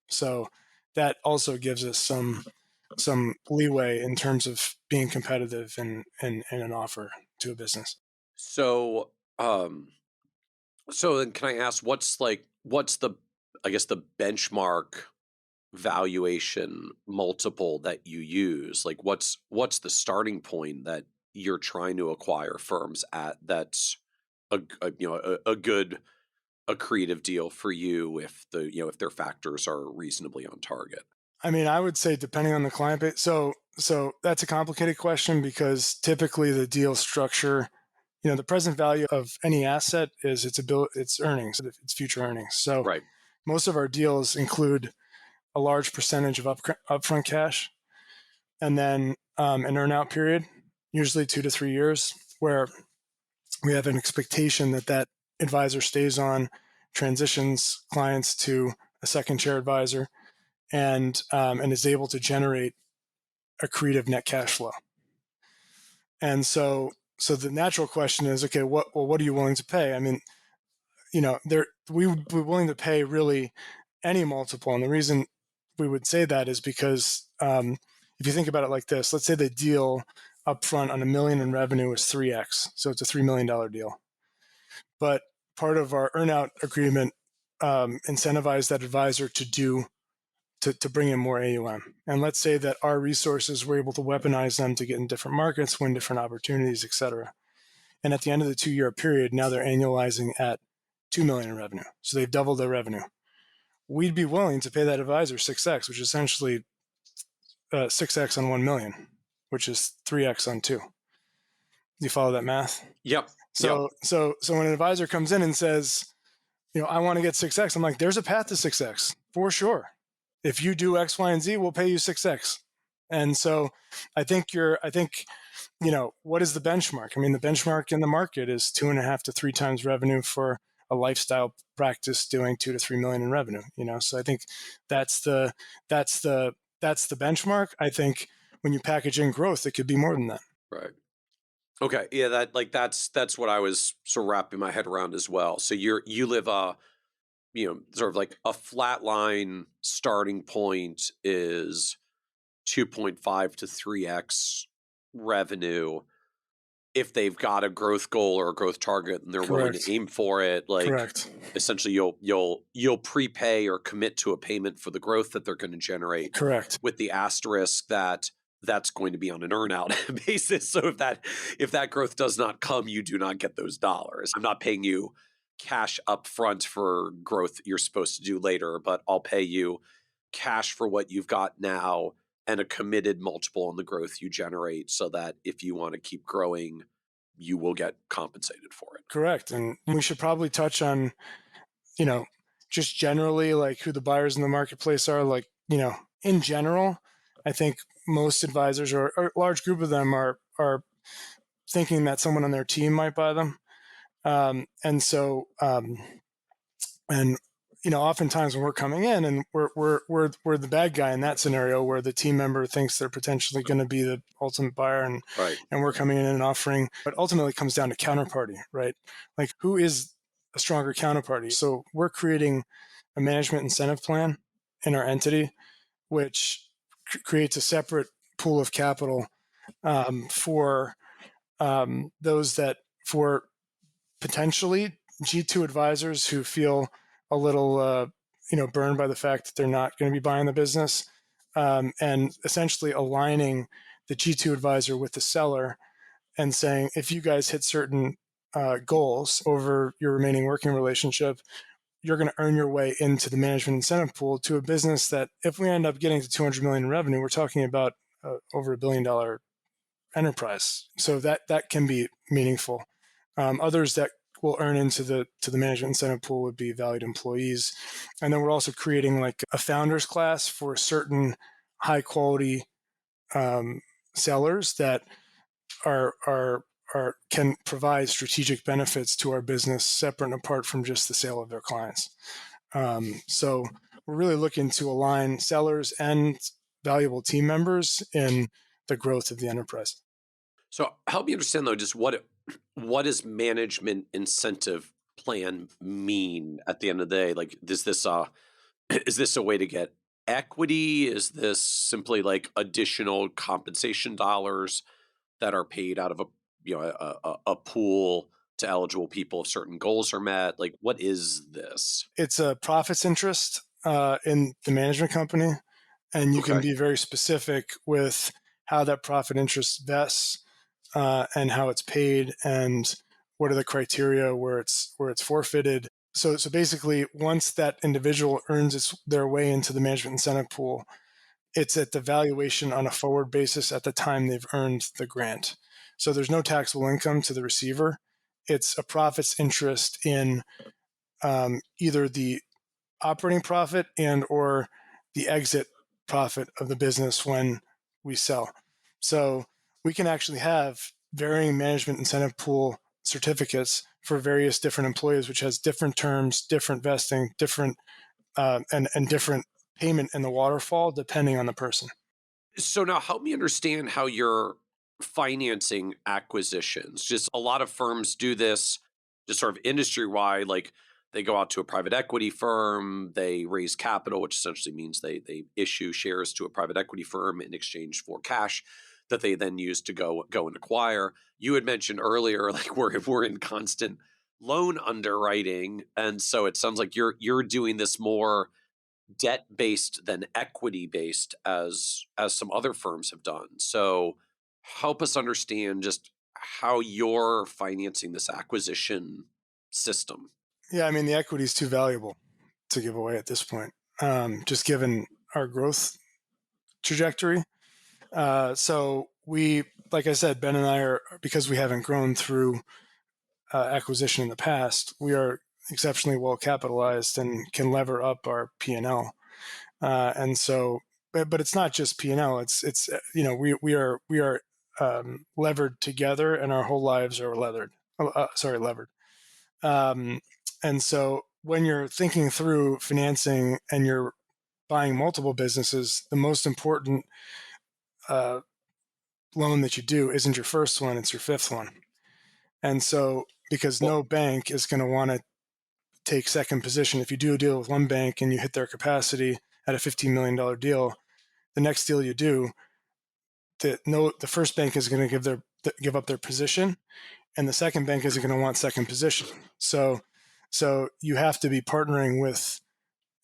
So that also gives us some leeway in terms of being competitive in an offer to a business. So so then can I ask what's the I guess the benchmark valuation multiple that you use? Like what's the starting point that you're trying to acquire firms at that's a good accretive deal for you if if their factors are reasonably on target? I would say depending on the client base. So that's a complicated question because typically the deal structure, the present value of any asset is its earnings, its future earnings. So Right. most of our deals include a large percentage of upfront cash, and then an earnout period, usually 2 to 3 years, where we have an expectation that advisor stays on, transitions clients to a second chair advisor, and is able to generate accretive net cash flow. And so the natural question is, okay, what are you willing to pay? We would be willing to pay really any multiple, and the reason we would say that is because if you think about it like this, let's say the deal upfront on $1 million in revenue is 3x, so it's a $3 million deal. But part of our earnout agreement incentivized that advisor to bring in more AUM. And let's say that our resources were able to weaponize them to get in different markets, win different opportunities, et cetera. And at the end of the 2-year period, now they're annualizing at $2 million in revenue. So they've doubled their revenue. We'd be willing to pay that advisor 6x, which is essentially 6x on 1 million, which is 3x on 2. Do you follow that math? Yep. So when an advisor comes in and says, I want to get 6X. I'm like, there's a path to 6X for sure. If you do X, Y, and Z, we'll pay you 6X. And so I think what is the benchmark? I mean, the benchmark in the market is 2.5 to 3 times revenue for a lifestyle practice doing 2 to 3 million in revenue. So I think that's the benchmark. I think when you package in growth, it could be more than that. Right. Okay. Yeah. That's what I was sort of wrapping my head around as well. So you live sort of like a flat line starting point is 2.5 to 3x revenue. If they've got a growth goal or a growth target and they're willing to aim for it, like Correct. essentially you'll prepay or commit to a payment for the growth that they're going to generate. Correct. With the asterisk that that's going to be on an earn-out basis. So if that growth does not come, you do not get those dollars. I'm not paying you cash up front for growth you're supposed to do later, but I'll pay you cash for what you've got now and a committed multiple on the growth you generate so that if you want to keep growing, you will get compensated for it. Correct. And we should probably touch on, just generally like who the buyers in the marketplace are. Like, in general, I think most advisors or a large group of them are thinking that someone on their team might buy them. Oftentimes when we're coming in and we're the bad guy in that scenario where the team member thinks they're potentially going to be the ultimate buyer and we're coming in and offering, but ultimately it comes down to counterparty, right? Like who is a stronger counterparty? So we're creating a management incentive plan in our entity, which creates a separate pool of capital for potentially G2 advisors who feel a little, burned by the fact that they're not going to be buying the business, and essentially aligning the G2 advisor with the seller and saying, if you guys hit certain goals over your remaining working relationship, you're going to earn your way into the management incentive pool to a business that if we end up getting to 200 million in revenue, we're talking about over $1 billion enterprise. So that can be meaningful. Others that will earn into the management incentive pool would be valued employees. And then we're also creating like a founders class for certain high quality sellers that can provide strategic benefits to our business separate and apart from just the sale of their clients. So we're really looking to align sellers and valuable team members in the growth of the enterprise. So help me understand though, just what does management incentive plan mean at the end of the day? Like, is this a way to get equity? Is this simply like additional compensation dollars that are paid out of a pool to eligible people if certain goals are met? Like, what is this? It's a profits interest in the management company, and you can be very specific with how that profit interest vests and how it's paid and what are the criteria where it's forfeited. So basically, once that individual earns their way into the management incentive pool, it's at the valuation on a forward basis at the time they've earned the grant. So there's no taxable income to the receiver. It's a profits interest in either the operating profit and or the exit profit of the business when we sell. So we can actually have varying management incentive pool certificates for various different employees, which has different terms, different vesting, different and different payment in the waterfall depending on the person. So now help me understand how you're financing acquisitions. Just a lot of firms do this just sort of industry-wide, like they go out to a private equity firm, they raise capital, which essentially means they issue shares to a private equity firm in exchange for cash that they then use to go and acquire. You had mentioned earlier, like we're in constant loan underwriting, and so it sounds like you're doing this more debt-based than equity-based as some other firms have done. So help us understand just how you're financing this acquisition system. Yeah, I mean, the equity is too valuable to give away at this point, just given our growth trajectory. So we, like I said, Ben and I are, because we haven't grown through acquisition in the past, we are exceptionally well capitalized and can lever up our P&L. And so, but it's not just P&L. It's we are levered together, and our whole lives are levered. Levered. And so, when you're thinking through financing and you're buying multiple businesses, the most important loan that you do isn't your first one; it's your fifth one. And so, because no bank is going to want to take second position, if you do a deal with one bank and you hit their capacity at a $15 million deal, the next deal you do, the first bank is going to give up their position, and the second bank is going to want second position. So you have to be partnering with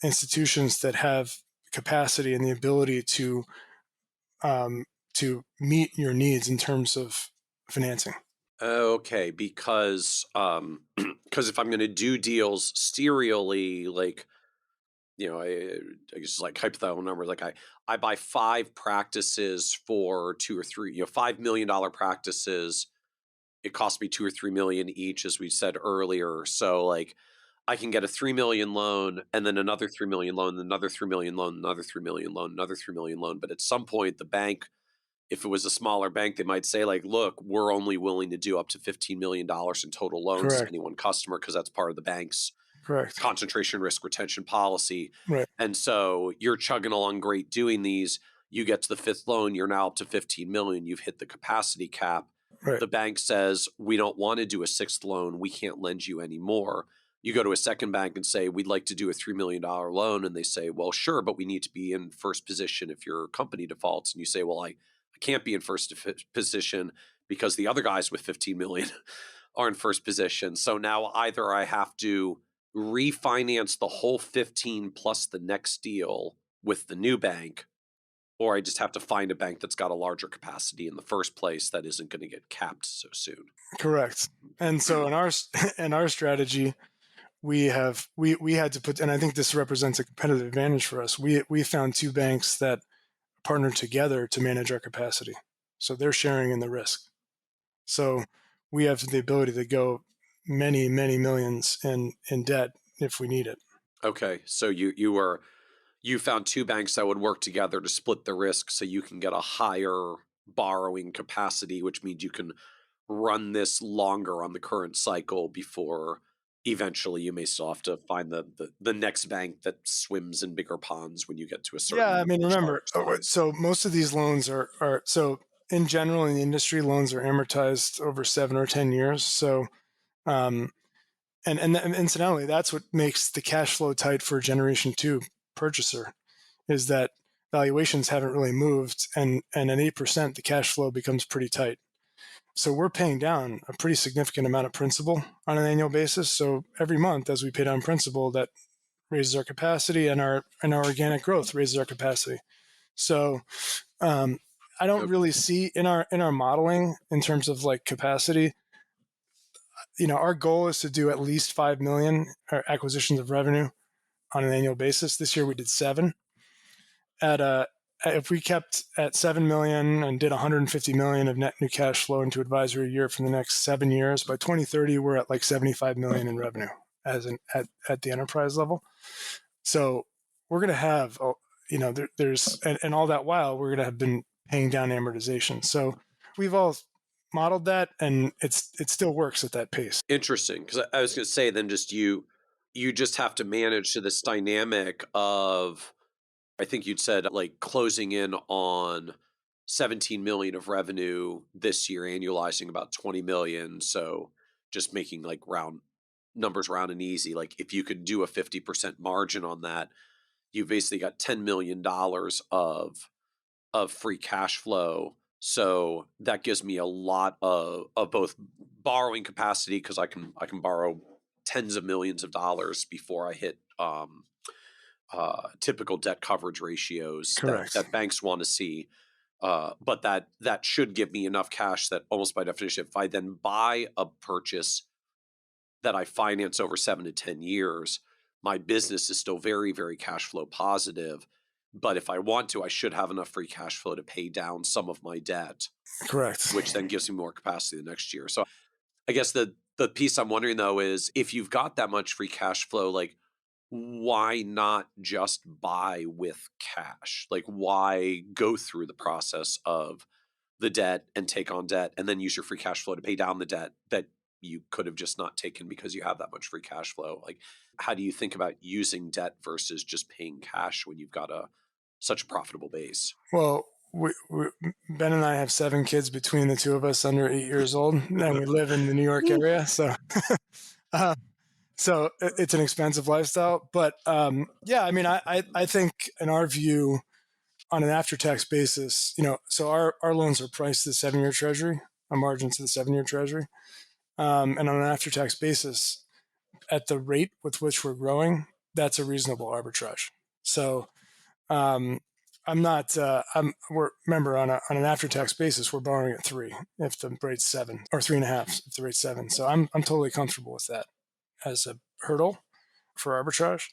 institutions that have capacity and the ability to meet your needs in terms of financing. Okay, because if I'm going to do deals serially, like, I guess like hypothetical numbers, like I buy 5 practices for 2 or 3, $5 million practices. It costs me 2 or 3 million each, as we said earlier. So like I can get a 3 million loan and then another 3 million loan, another 3 million loan, another 3 million loan, another 3 million loan. But at some point, the bank, if it was a smaller bank, they might say like, look, we're only willing to do up to $15 million in total loans to Correct. any one customer, because that's part of the bank's Correct. concentration risk retention policy. Right. And so you're chugging along great doing these. You get to the 5th loan, you're now up to 15 million. You've hit the capacity cap. Right. The bank says, we don't want to do a 6th loan. We can't lend you anymore. You go to a second bank and say, we'd like to do a $3 million loan. And they say, well, sure, but we need to be in first position if your company defaults. And you say, well, I can't be in first position because the other guys with 15 million are in first position. So now either I have to refinance the whole 15 plus the next deal with the new bank, or I just have to find a bank that's got a larger capacity in the first place that isn't going to get capped so soon. Correct. And so in our strategy, we had to put, and I think this represents a competitive advantage for us. We found 2 banks that partner together to manage our capacity. So they're sharing in the risk. So we have the ability to go many, many millions in debt if we need it. Okay. So you found 2 banks that would work together to split the risk so you can get a higher borrowing capacity, which means you can run this longer on the current cycle before eventually you may still have to find the next bank that swims in bigger ponds when you get to a certain. Yeah, I mean, remember, size. so most of these loans are so in general in the industry, loans are amortized over 7 or 10 years. So, and incidentally, that's what makes the cash flow tight for a Generation 2 purchaser, is that valuations haven't really moved, and at 8%, the cash flow becomes pretty tight. So we're paying down a pretty significant amount of principal on an annual basis. So every month, as we pay down principal, that raises our capacity, and our organic growth raises our capacity. So I don't really see in our modeling in terms of like capacity. Our goal is to do at least 5 million acquisitions of revenue on an annual basis. This year we did 7. If we kept at 7 million and did 150 million of net new cash flow into advisory a year for the next 7 years, by 2030 we're at like 75 million in revenue at the enterprise level. So we're going to have, there's and all that while we're going to have been paying down amortization. So we've all modeled that, and it still works at that pace. Interesting, because I was going to say then just you just have to manage to this dynamic of, I think you'd said like closing in on 17 million of revenue this year, annualizing about 20 million. So just making like round numbers round and easy. Like if you could do a 50% margin on that, you've basically got $10 million of free cash flow. So that gives me a lot of both borrowing capacity, because I can borrow tens of millions of dollars before I hit typical debt coverage ratios that banks want to see. But that should give me enough cash that almost by definition, if I then buy a purchase that I finance over 7 to 10 years, my business is still very, very cash flow positive. But if I want to, I should have enough free cash flow to pay down some of my debt. Correct. Which then gives me more capacity the next year. So I guess the The piece I'm wondering though is if you've got that much free cash flow, like why not just buy with cash? Like why go through the process of the debt and take on debt and then use your free cash flow to pay down the debt that you could have just not taken because you have that much free cash flow? Like how do you think about using debt versus just paying cash when you've got such a profitable base? Well, Ben and I have 7 kids between the two of us under 8 years old, and we live in the New York Ooh. area. Uh, so it's an expensive lifestyle. But yeah, I mean, I think in our view, on an after-tax basis, so our loans are priced to the 7-year Treasury, our margins to the 7-year Treasury. And on an after-tax basis, at the rate with which we're growing, that's a reasonable arbitrage. So I'm not. Remember on an after-tax basis, we're borrowing at 3 if the rate's 7, or 3.5 if the rate's 7. So I'm totally comfortable with that as a hurdle for arbitrage.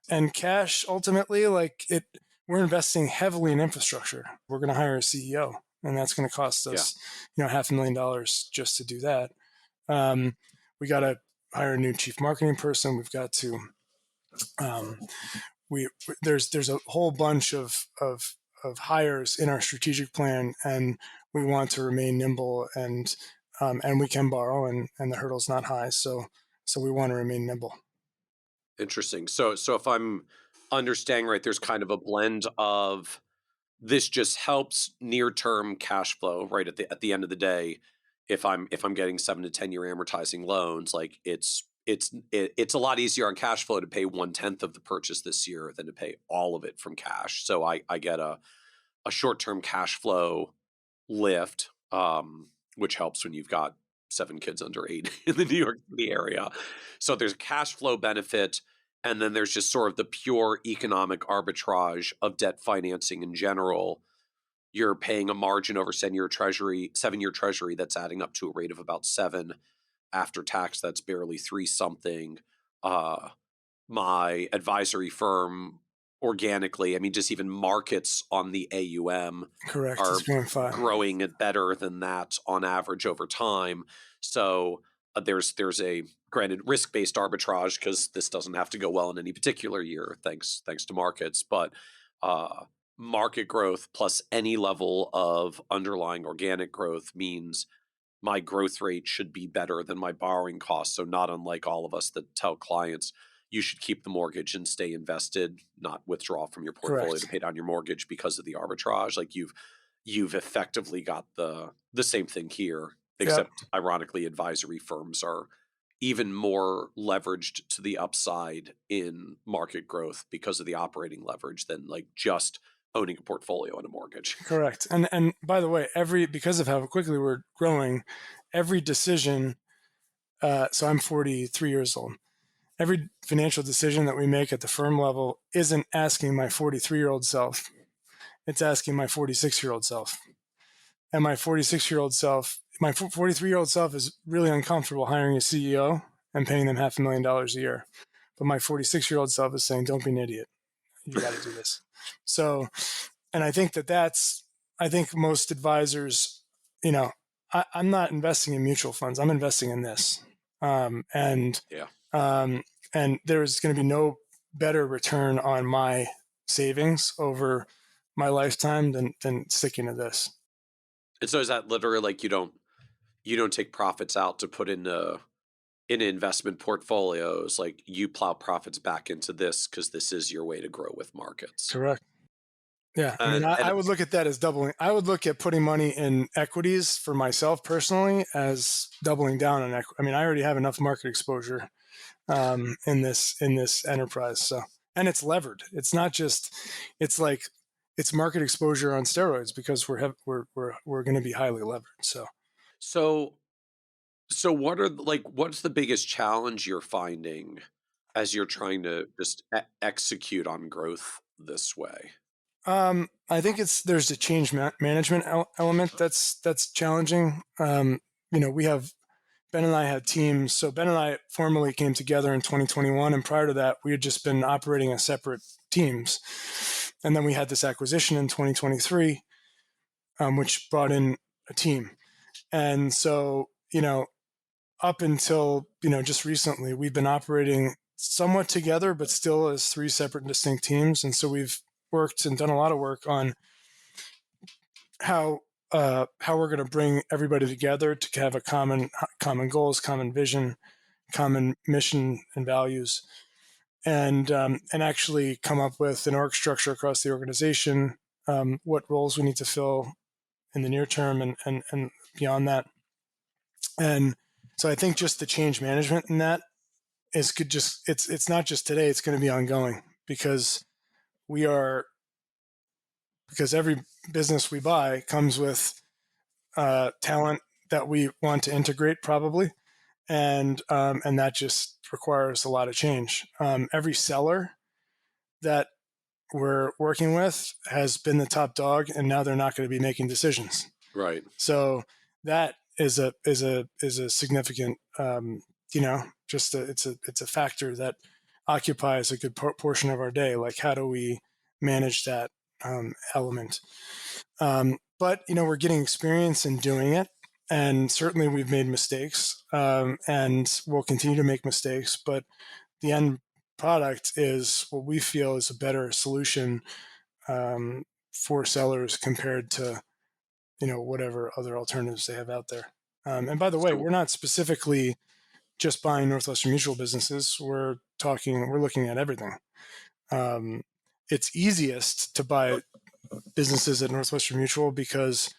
And cash, ultimately, we're investing heavily in infrastructure. We're going to hire a CEO, and that's going to cost us, $500,000 just to do that. We got to hire a new chief marketing person. We've got to. There's a whole bunch of hires in our strategic plan, and we want to remain nimble, and we can borrow, and the hurdle's not high, so we want to remain nimble. Interesting. So if I'm understanding right, there's kind of a blend of this just helps near-term cash flow, right? At the end of the day, if I'm getting 7 to 10 year amortizing loans, like it's a lot easier on cash flow to pay 1/10 of the purchase this year than to pay all of it from cash. So I get a short-term cash flow lift, which helps when you've got 7 kids under 8 in the New York City area. So there's a cash flow benefit, and then there's just sort of the pure economic arbitrage of debt financing in general. You're paying a margin over 7-year treasury that's adding up to a rate of about 7. After tax, that's barely 3 something. My advisory firm organically, I mean, just even markets on the AUM Correct. are It's 0.5. growing at better than that on average over time. So there's a granted risk-based arbitrage because this doesn't have to go well in any particular year, thanks to markets, but market growth plus any level of underlying organic growth means my growth rate should be better than my borrowing costs. So not unlike all of us that tell clients, you should keep the mortgage and stay invested, not withdraw from your portfolio Correct. to pay down your mortgage because of the arbitrage. Like you've effectively got the same thing here, except ironically, advisory firms are even more leveraged to the upside in market growth because of the operating leverage than like just owning a portfolio and a mortgage. Correct. And by the way, because of how quickly we're growing, every decision. So I'm 43 years old. Every financial decision that we make at the firm level isn't asking my 43-year-old self. It's asking my 46-year-old self. And my 46-year-old self, my 43-year-old self is really uncomfortable hiring a CEO and paying them $500,000 a year. But my 46-year-old self is saying, don't be an idiot. You got to do this. So, and I think I think most advisors, I'm not investing in mutual funds. I'm investing in this. And there's going to be no better return on my savings over my lifetime than sticking to this. And so is that literally like you don't take profits out to put in investment portfolios, like you plow profits back into this because this is your way to grow with markets? Correct. Yeah. I mean, I would look at that as doubling. I would look at putting money in equities for myself personally as doubling down on equity. I mean, I already have enough market exposure in this enterprise. So, and it's levered. It's not just, it's market exposure on steroids because we're going to be highly levered. So what's the biggest challenge you're finding as you're trying to just execute on growth this way? I think there's a change management element that's challenging. We have Ben and I had teams. So Ben and I formally came together in 2021, and prior to that, we had just been operating as separate teams. And then we had this acquisition in 2023, which brought in a team. And so, up until, just recently, we've been operating somewhat together, but still as three separate and distinct teams. And so we've worked and done a lot of work on how we're going to bring everybody together to have a common goals, common vision, common mission and values, and actually come up with an org structure across the organization, what roles we need to fill in the near term and beyond that. And so I think just the change management in that is good. Just it's not just today; it's going to be ongoing because every business we buy comes with talent that we want to integrate probably, and that just requires a lot of change. Every seller that we're working with has been the top dog, and now they're not going to be making decisions. Right. So that is a significant, it's a factor that occupies a good portion of our day. Like, how do we manage that element? But we're getting experience in doing it, and certainly we've made mistakes, and we'll continue to make mistakes. But the end product is what we feel is a better solution for sellers compared to whatever other alternatives they have out there. And by the way, we're not specifically just buying Northwestern Mutual businesses. We're looking at everything. It's easiest to buy businesses at Northwestern Mutual because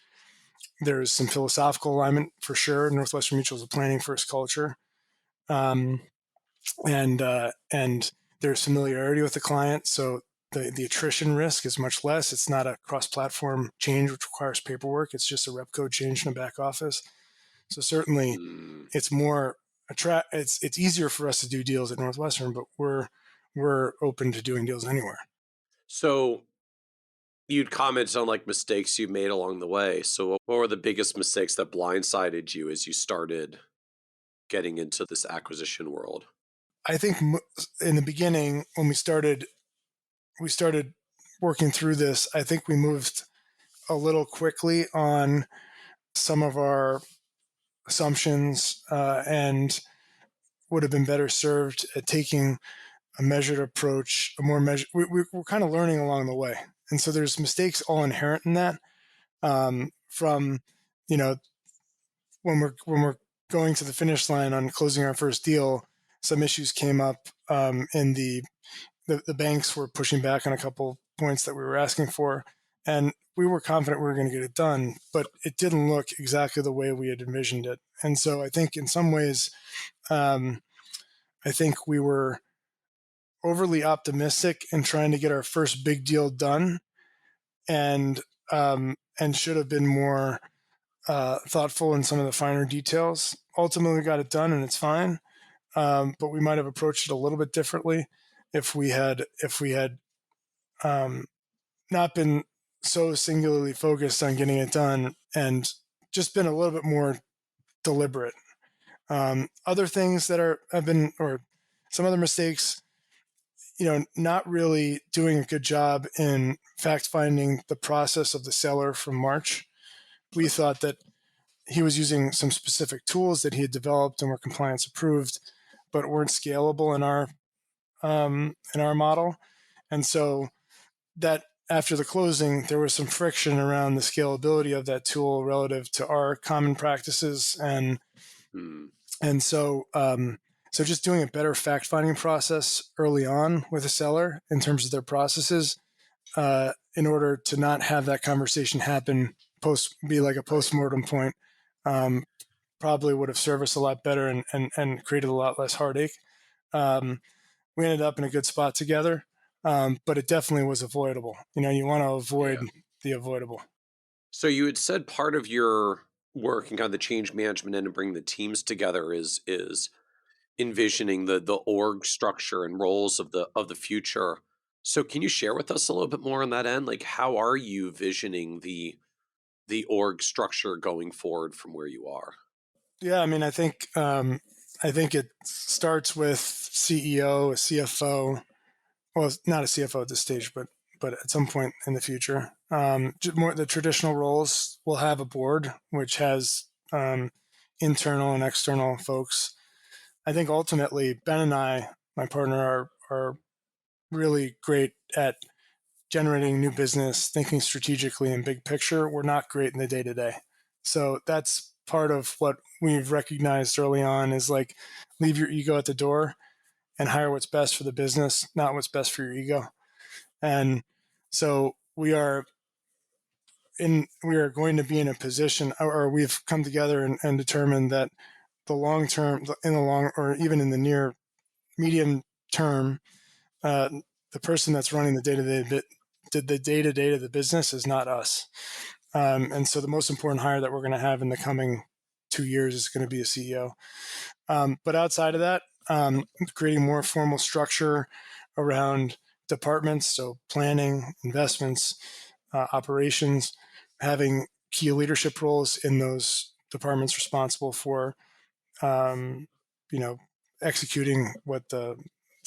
there's some philosophical alignment for sure. Northwestern Mutual is a planning first culture. And there's familiarity with the client. So the attrition risk is much less. It's not a cross-platform change, which requires paperwork. It's just a rep code change in the back office. So certainly it's more it's easier for us to do deals at Northwestern, but we're open to doing deals anywhere. So you'd comment on like mistakes you've made along the way. So what were the biggest mistakes that blindsided you as you started getting into this acquisition world? I think in the beginning, when we started working through this, I think we moved a little quickly on some of our assumptions, and would have been better served at taking a measured approach, a more measured. We're kind of learning along the way, and so there's mistakes all inherent in that. From when we're going to the finish line on closing our first deal, some issues came up in the banks were pushing back on a couple points that we were asking for, and we were confident we were going to get it done, but it didn't look exactly the way we had envisioned it. And so I think in some ways, I think we were overly optimistic in trying to get our first big deal done, and should have been more thoughtful in some of the finer details. Ultimately, we got it done, and it's fine. But we might have approached it a little bit differently if we had not been so singularly focused on getting it done and just been a little bit more deliberate. Other things that have been, or some other mistakes, not really doing a good job in fact finding the process of the seller from March. We thought that he was using some specific tools that he had developed and were compliance approved, but weren't scalable in our model. And so that after the closing, there was some friction around the scalability of that tool relative to our common practices. And so just doing a better fact-finding process early on with a seller in terms of their processes, in order to not have that conversation happen be like a post-mortem point, probably would have served us a lot better and created a lot less heartache. We ended up in a good spot together, but it definitely was avoidable. You want to avoid the avoidable. So you had said part of your work and kind of the change management and bringing the teams together is envisioning the org structure and roles of the future. So can you share with us a little bit more on that end? Like, how are you visioning the org structure going forward from where you are? Yeah, I mean, I think it starts with CEO, a CFO. Well, it's not a CFO at this stage, but at some point in the future, more the traditional roles. We'll have a board which has internal and external folks. I think ultimately Ben and I, my partner, are really great at generating new business, thinking strategically and big picture. We're not great in the day-to-day. So that's part of what we've recognized early on is like, leave your ego at the door and hire what's best for the business, not what's best for your ego. And so we are going to be in a position, or we've come together and determined that the long term, in the long, or even in the near medium term, the person that's running the day-to-day of the business is not us. And so the most important hire that we're going to have in the coming 2 years is going to be a CEO. But outside of that, creating more formal structure around departments, so planning, investments, operations, having key leadership roles in those departments responsible for, executing what the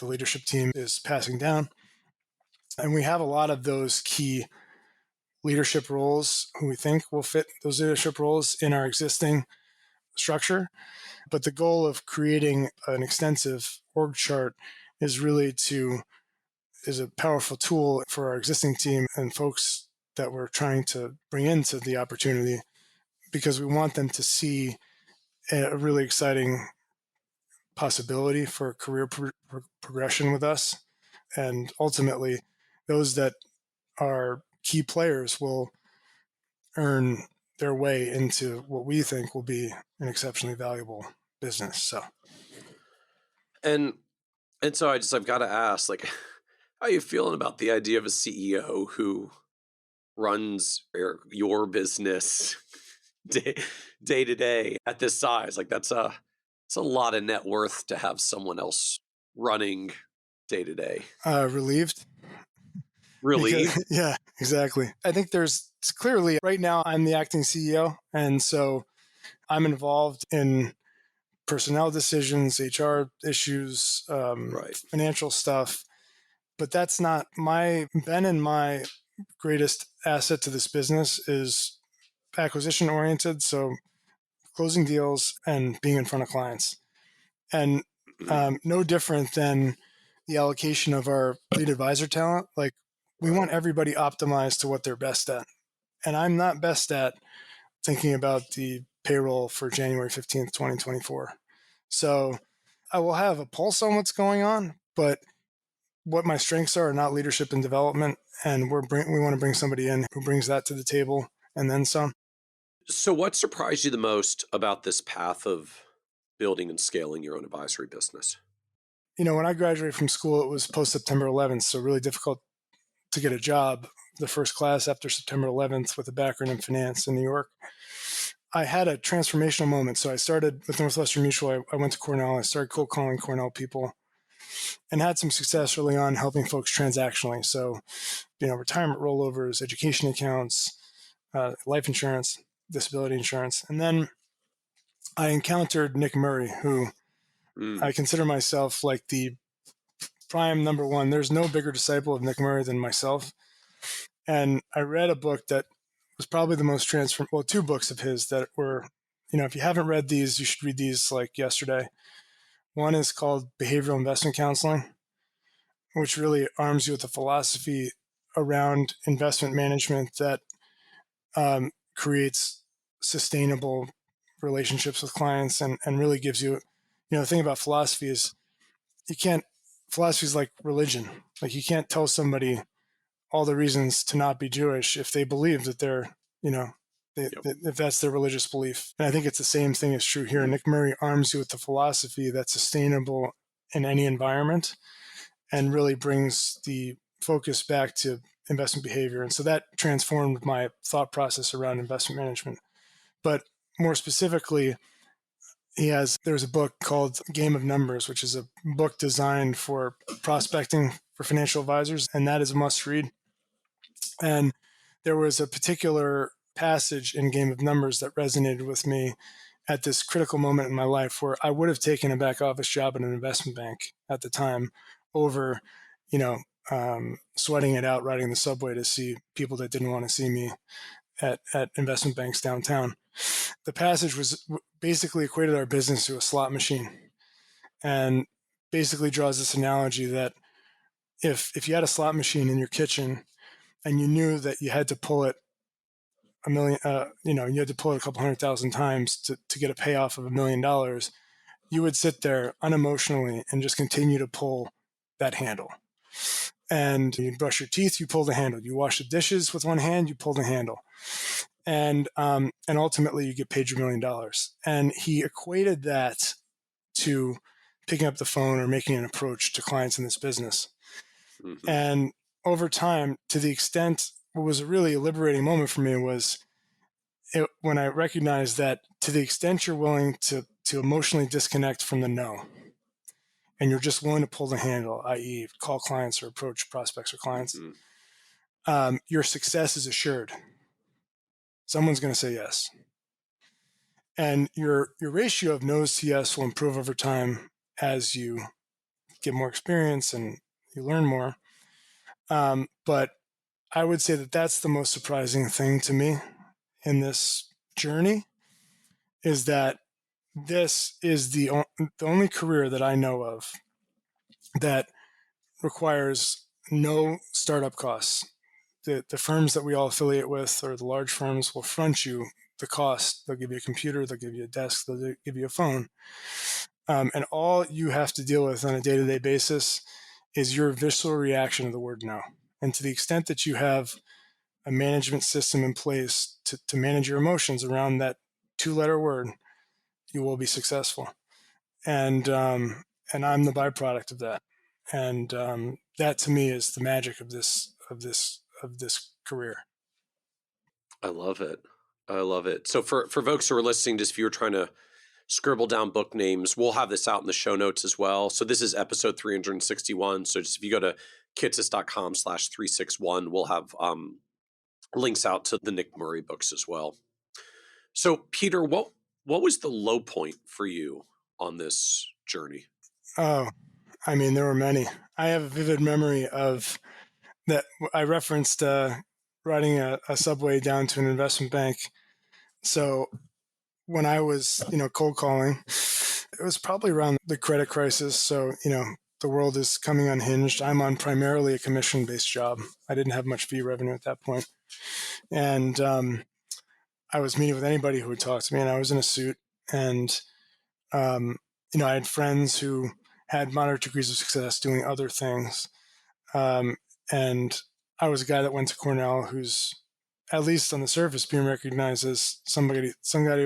leadership team is passing down. And we have a lot of those key leadership roles who we think will fit those leadership roles in our existing structure. But the goal of creating an extensive org chart is a powerful tool for our existing team and folks that we're trying to bring into the opportunity, because we want them to see a really exciting possibility for career progression with us. And ultimately, those that are key players will earn their way into what we think will be an exceptionally valuable business. So, And so I've got to ask, like, how are you feeling about the idea of a CEO who runs your business day to day at this size? Like, it's a lot of net worth to have someone else running day to day. Relieved. Relieved? Because, yeah, exactly. I think it's clearly right now I'm the acting CEO. And so I'm involved in personnel decisions, HR issues, Right. financial stuff. But that's not Ben and my greatest asset to this business is acquisition oriented. So closing deals and being in front of clients. And no different than the allocation of our lead advisor talent. Like, we want everybody optimized to what they're best at. And I'm not best at thinking about the payroll for January 15th, 2024. So I will have a pulse on what's going on, but what my strengths are not leadership and development. And we want to bring somebody in who brings that to the table and then some. So what surprised you the most about this path of building and scaling your own advisory business? When I graduated from school, it was post September 11th, so really difficult to get a job, the first class after September 11th with a background in finance in New York. I had a transformational moment. So I started with Northwestern Mutual. I went to Cornell. I started cold calling Cornell people and had some success early on helping folks transactionally. So, retirement rollovers, education accounts, life insurance, disability insurance. And then I encountered Nick Murray, who I consider myself like the prime number one. There's no bigger disciple of Nick Murray than myself. And I read a book that was probably the most two books of his that were, if you haven't read these, you should read these like yesterday. One is called Behavioral Investment Counseling, which really arms you with a philosophy around investment management that creates sustainable relationships with clients and really gives you, the thing about philosophy is philosophy is like religion. Like, you can't tell somebody all the reasons to not be Jewish if they believe that they're, if that's their religious belief. And I think it's the same thing is true here. Nick Murray arms you with the philosophy that's sustainable in any environment and really brings the focus back to investment behavior. And so that transformed my thought process around investment management. But more specifically, there's a book called Game of Numbers, which is a book designed for prospecting for financial advisors. And that is a must read. And there was a particular passage in Game of Numbers that resonated with me at this critical moment in my life where I would have taken a back office job in an investment bank at the time over, sweating it out, riding the subway to see people that didn't want to see me at investment banks downtown. The passage was basically equated our business to a slot machine, and basically draws this analogy that if you had a slot machine in your kitchen and you knew that you had to pull it you had to pull it a couple 100,000 times to get a payoff of $1 million, you would sit there unemotionally and just continue to pull that handle. And you brush your teeth, you pull the handle. You wash the dishes with one hand, you pull the handle. And ultimately you get paid your $1 million. And he equated that to picking up the phone or making an approach to clients in this business. Mm-hmm. And over time, to the extent, what was a really liberating moment for me was when I recognized that to the extent you're willing to emotionally disconnect from the no, and you're just willing to pull the handle, i.e. call clients or approach prospects or clients, mm-hmm. Your success is assured. Someone's going to say yes. And your ratio of no's to yes will improve over time as you get more experience and you learn more. But I would say that that's the most surprising thing to me in this journey, is that this is the only career that I know of that requires no startup costs. The firms that we all affiliate with, or the large firms, will front you the cost. They'll give you a computer, they'll give you a desk, they'll give you a phone. And all you have to deal with on a day-to-day basis is your visceral reaction to the word no. And to the extent that you have a management system in place to manage your emotions around that 2-letter word, you will be successful. And I'm the byproduct of that. And that to me is the magic of this career. I love it. So for folks who are listening, just if you were trying to scribble down book names, we'll have this out in the show notes as well. So this is episode 361. So just if you go to kitces.com/361, we'll have links out to the Nick Murray books as well. So Peter, what was the low point for you on this journey? Oh, I mean, there were many. I have a vivid memory of that. I referenced riding a subway down to an investment bank. So when I was, cold calling, it was probably around the credit crisis. So, the world is coming unhinged. I'm on primarily a commission-based job. I didn't have much fee revenue at that point. And I was meeting with anybody who would talk to me, and I was in a suit. And, I had friends who had moderate degrees of success doing other things. And I was a guy that went to Cornell who's, at least on the surface, being recognized as somebody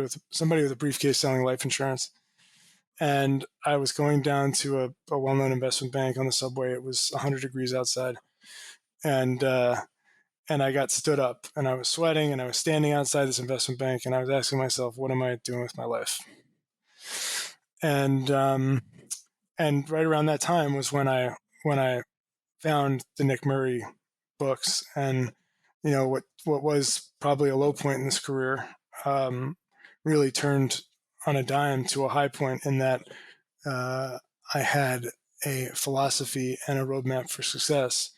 with a briefcase selling life insurance. And I was going down to a well-known investment bank on the subway. It was 100 degrees outside. And I got stood up, and I was sweating, and I was standing outside this investment bank, and I was asking myself, what am I doing with my life? And right around that time was when I found the Nick Murray books, and what was probably a low point in this career really turned on a dime to a high point, in that I had a philosophy and a roadmap for success.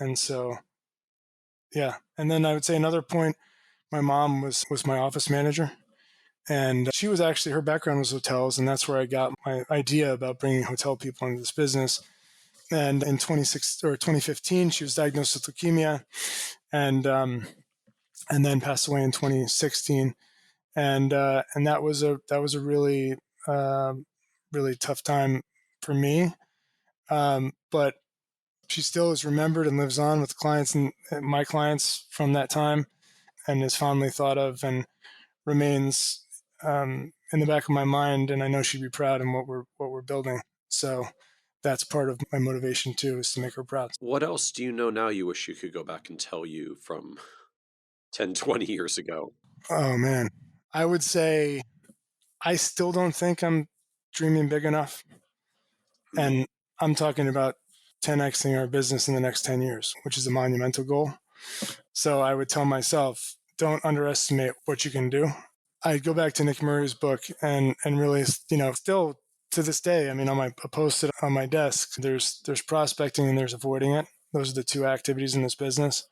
And so, yeah. And then I would say another point, my mom was my office manager, and she was actually, her background was hotels, and that's where I got my idea about bringing hotel people into this business. And in 2015, she was diagnosed with leukemia, and then passed away in 2016. And that was a really really tough time for me. But she still is remembered and lives on with clients and my clients from that time, and is fondly thought of, and remains in the back of my mind. And I know she'd be proud in what we're building. So that's part of my motivation too, is to make her proud. What else do you know now you wish you could go back and tell you from 10, 20 years ago? Oh man, I would say I still don't think I'm dreaming big enough. And I'm talking about 10xing our business in the next 10 years, which is a monumental goal. So I would tell myself, don't underestimate what you can do. I'd go back to Nick Murray's book and really, still to this day, I mean, I post it on my desk. There's prospecting and there's avoiding it. Those are the two activities in this business.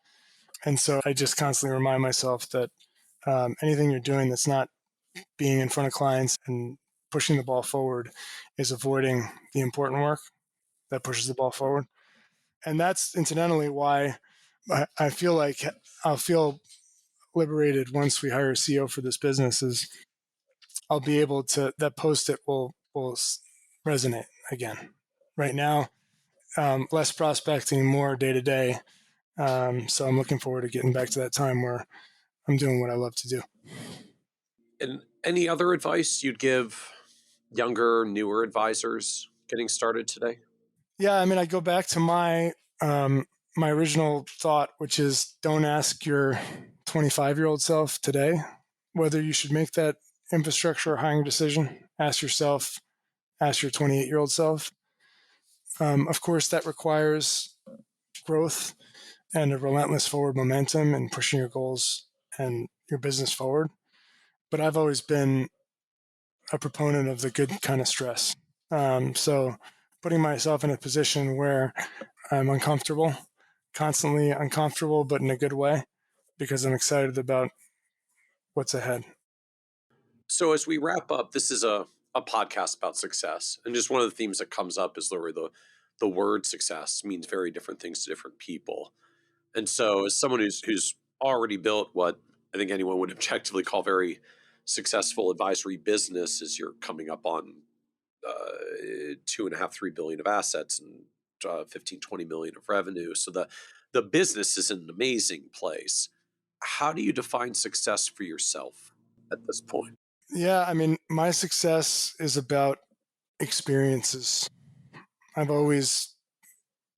And so I just constantly remind myself that anything you're doing that's not being in front of clients and pushing the ball forward is avoiding the important work that pushes the ball forward. And that's incidentally why I feel like I'll feel liberated once we hire a CEO for this business. Is I'll be able to, that Post-it will resonate again. Right now, less prospecting, more day to day. So I'm looking forward to getting back to that time where I'm doing what I love to do. And any other advice you'd give younger, newer advisors getting started today? Yeah, I mean, I go back to my original thought, which is don't ask your 25-year-old self today whether you should make that infrastructure or hiring decision. Ask your 28-year-old self. Of course, that requires growth and a relentless forward momentum and pushing your goals and your business forward. But I've always been a proponent of the good kind of stress. So putting myself in a position where I'm uncomfortable, constantly uncomfortable, but in a good way, because I'm excited about what's ahead. So as we wrap up, this is a podcast about success. And just one of the themes that comes up is the word success means very different things to different people. And so as someone who's already built what I think anyone would objectively call very successful advisory business, as you're coming up on 2.5-3 billion of assets and 15-20 million of revenue. So the business is in an amazing place. How do you define success for yourself at this point? Yeah, I mean, my success is about experiences. I've always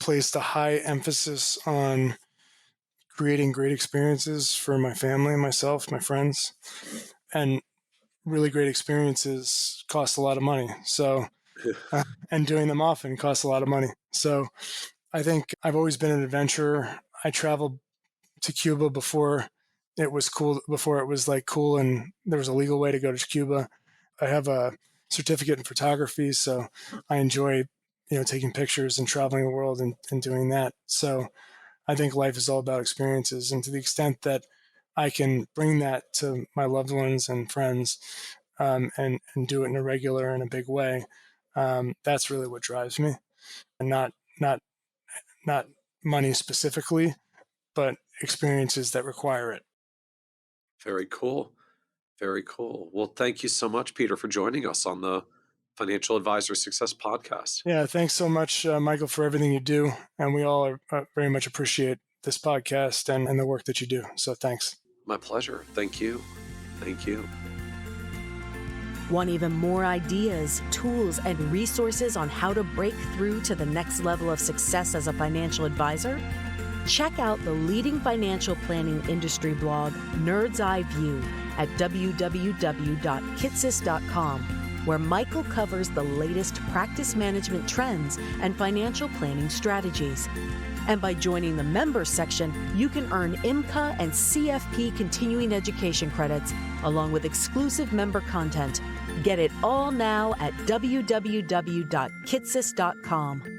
placed a high emphasis on creating great experiences for my family, myself, my friends, and really great experiences cost a lot of money. So, and doing them often costs a lot of money. So I think I've always been an adventurer. I traveled to Cuba before it was cool, before it was like cool and there was a legal way to go to Cuba. I have a certificate in photography, so I enjoy, taking pictures and traveling the world and doing that. So I think life is all about experiences. And to the extent that I can bring that to my loved ones and friends, and do it in a regular and a big way, that's really what drives me. And not money specifically, but experiences that require it. Very cool. Very cool. Well, thank you so much, Peter, for joining us on the Financial Advisor Success Podcast. Yeah, thanks so much, Michael, for everything you do. And we all very much appreciate this podcast and the work that you do. So thanks. My pleasure. Thank you. Thank you. Want even more ideas, tools, and resources on how to break through to the next level of success as a financial advisor? Check out the leading financial planning industry blog, Nerd's Eye View, at www.kitsis.com, where Michael covers the latest practice management trends and financial planning strategies. And by joining the members section, you can earn IMCA and CFP continuing education credits, along with exclusive member content. Get it all now at www.kitsis.com.